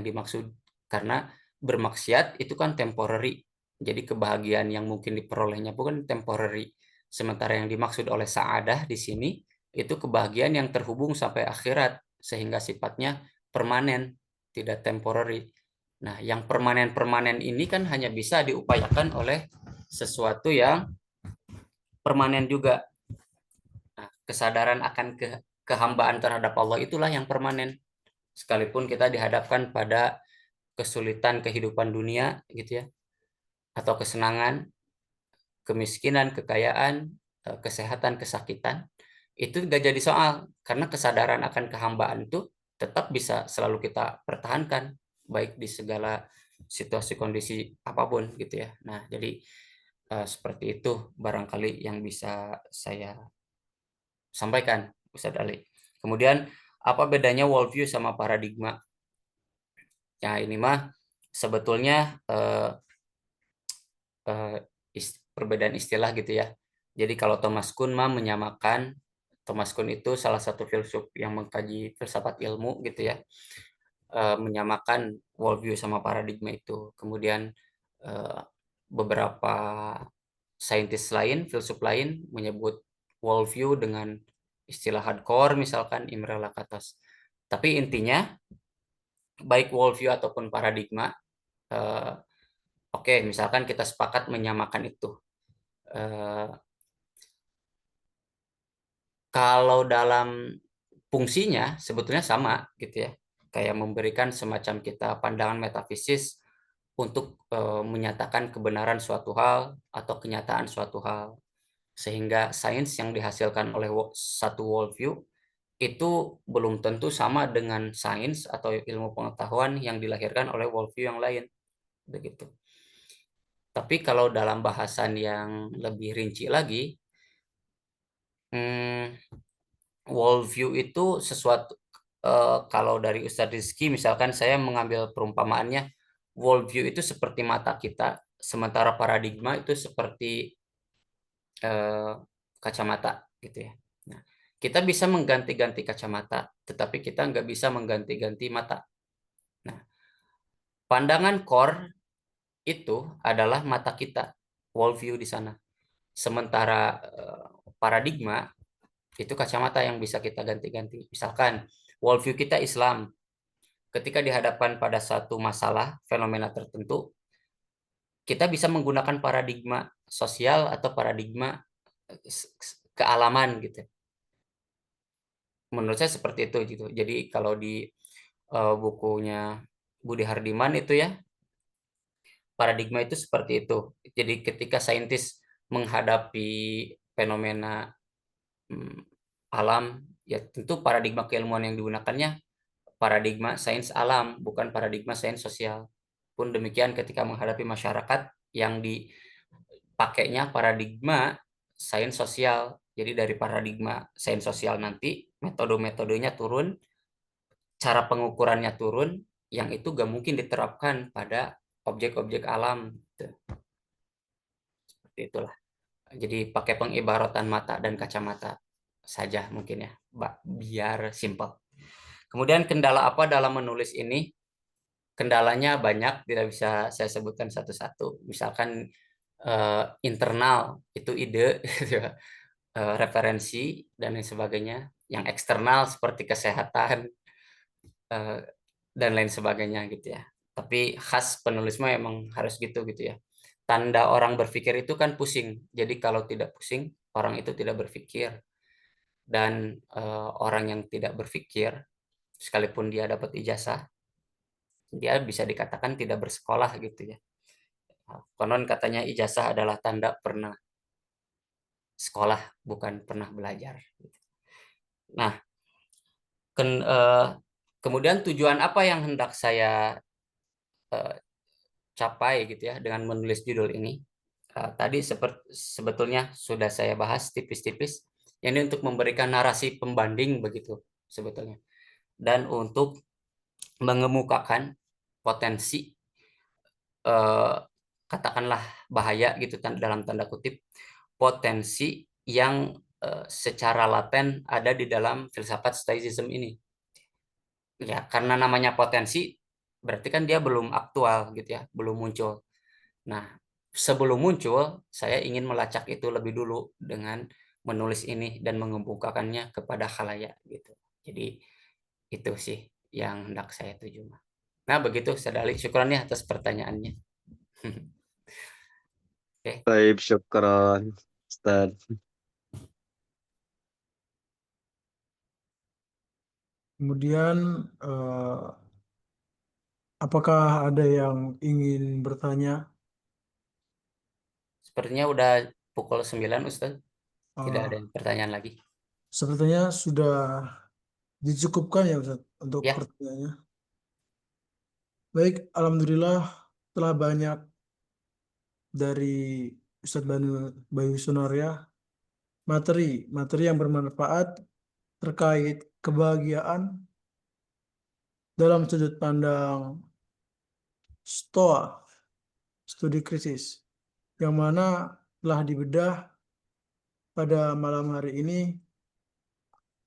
dimaksud, karena bermaksiat itu kan temporary. Jadi kebahagiaan yang mungkin diperolehnya bukan temporary. Sementara yang dimaksud oleh sa'adah di sini itu kebahagiaan yang terhubung sampai akhirat sehingga sifatnya permanen, tidak temporary. Nah, yang permanen-permanen ini kan hanya bisa diupayakan oleh sesuatu yang permanen juga. Nah, kesadaran akan kehambaan terhadap Allah itulah yang permanen. Sekalipun kita dihadapkan pada kesulitan kehidupan dunia gitu ya, atau kesenangan, kemiskinan, kekayaan, kesehatan, kesakitan, itu gak jadi soal, karena kesadaran akan kehambaan itu tetap bisa selalu kita pertahankan, baik di segala situasi kondisi apapun gitu ya. Nah, jadi seperti itu barangkali yang bisa saya sampaikan, Ustadz Ali. Kemudian, apa bedanya worldview sama paradigma? Ya, ini mah sebetulnya perbedaan istilah gitu ya. Jadi kalau Thomas Kuhn mah menyamakan, Thomas Kuhn itu salah satu filsuf yang mengkaji filsafat ilmu gitu ya, menyamakan worldview sama paradigma itu. Kemudian beberapa saintis lain, filsuf lain menyebut worldview dengan istilah hardcore, misalkan Imre Lakatos. Tapi intinya baik worldview ataupun paradigma, oke, misalkan kita sepakat menyamakan itu. Kalau dalam fungsinya sebetulnya sama gitu ya, kayak memberikan semacam kita pandangan metafisis untuk menyatakan kebenaran suatu hal atau kenyataan suatu hal, sehingga sains yang dihasilkan oleh satu worldview itu belum tentu sama dengan sains atau ilmu pengetahuan yang dilahirkan oleh worldview yang lain, begitu. Tapi kalau dalam bahasan yang lebih rinci lagi, worldview itu sesuatu, kalau dari Ustadz Rizky misalkan saya mengambil perumpamaannya, worldview itu seperti mata kita, sementara paradigma itu seperti kacamata gitu ya. Nah, kita bisa mengganti-ganti kacamata, tetapi kita nggak bisa mengganti-ganti mata. Nah, pandangan core itu adalah mata kita, worldview di sana. Sementara paradigma itu kacamata yang bisa kita ganti-ganti. Misalkan worldview kita Islam, ketika dihadapkan pada satu masalah, fenomena tertentu, kita bisa menggunakan paradigma sosial atau paradigma kealaman gitu. Menurut saya seperti itu gitu. Jadi kalau di bukunya Budi Hardiman itu ya, paradigma itu seperti itu. Jadi ketika saintis menghadapi fenomena alam, ya tentu paradigma keilmuan yang digunakannya paradigma sains alam, bukan paradigma sains sosial. Pun demikian ketika menghadapi masyarakat yang dipakainya paradigma sains sosial. Jadi dari paradigma sains sosial nanti metode-metodenya turun, cara pengukurannya turun, yang itu gak mungkin diterapkan pada objek-objek alam. Seperti itulah. Jadi pakai pengibaratan mata dan kacamata saja mungkin ya, biar simpel. Kemudian kendala apa dalam menulis ini? Kendalanya banyak, tidak bisa saya sebutkan satu-satu. Misalkan internal itu ide, referensi dan lain sebagainya. Yang eksternal seperti kesehatan dan lain sebagainya gitu ya. Tapi khas penulis mah emang harus gitu ya. Tanda orang berpikir itu kan pusing. Jadi kalau tidak pusing, orang itu tidak berpikir. Dan orang yang tidak berpikir, sekalipun dia dapat ijazah, dia bisa dikatakan tidak bersekolah gitu ya. Konon katanya ijazah adalah tanda pernah sekolah, bukan pernah belajar. Nah, kemudian tujuan apa yang hendak saya capai gitu ya dengan menulis judul ini? Tadi sebetulnya sudah saya bahas tipis-tipis. Ini untuk memberikan narasi pembanding begitu sebetulnya, dan untuk mengemukakan potensi katakanlah bahaya gitu dalam tanda kutip, potensi yang secara laten ada di dalam filsafat stoicism ini. Ya, karena namanya potensi berarti kan dia belum aktual gitu ya, belum muncul. Nah, sebelum muncul saya ingin melacak itu lebih dulu dengan menulis ini dan mengemukakannya kepada khalayak gitu. Jadi itu sih yang hendak saya tuju. Nah, begitu Ustaz Ali. Syukran ya atas pertanyaannya. Oke. Baik, syukran Ustaz. Kemudian apakah ada yang ingin bertanya? Sepertinya udah pukul 9 Ustaz. Tidak ada pertanyaan lagi. Sepertinya sudah dicukupkan ya Ustaz untuk Ya. pertanyaannya. Baik, alhamdulillah telah banyak dari Ustaz Bayu Sunaria materi yang bermanfaat terkait kebahagiaan dalam sudut pandang STOA, studi krisis, yang mana telah dibedah pada malam hari ini,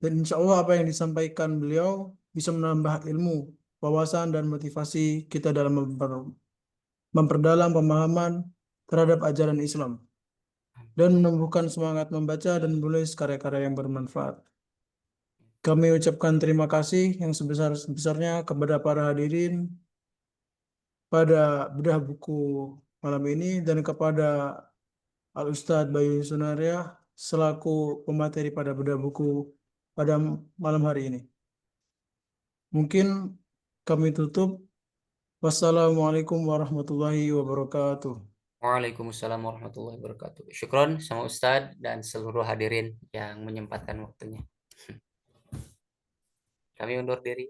dan insya Allah apa yang disampaikan beliau bisa menambah ilmu, wawasan, dan motivasi kita dalam memperdalam pemahaman terhadap ajaran Islam dan menumbuhkan semangat membaca dan menulis karya-karya yang bermanfaat. Kami ucapkan terima kasih yang sebesar-besarnya kepada para hadirin pada bedah buku malam ini dan kepada Al-Ustadz Bayu Sunaria selaku pemateri pada bedah buku pada malam hari ini. Mungkin kami tutup. Wassalamualaikum warahmatullahi wabarakatuh. Waalaikumsalam warahmatullahi wabarakatuh. Syukron sama Ustadz dan seluruh hadirin yang menyempatkan waktunya. Kami undur diri.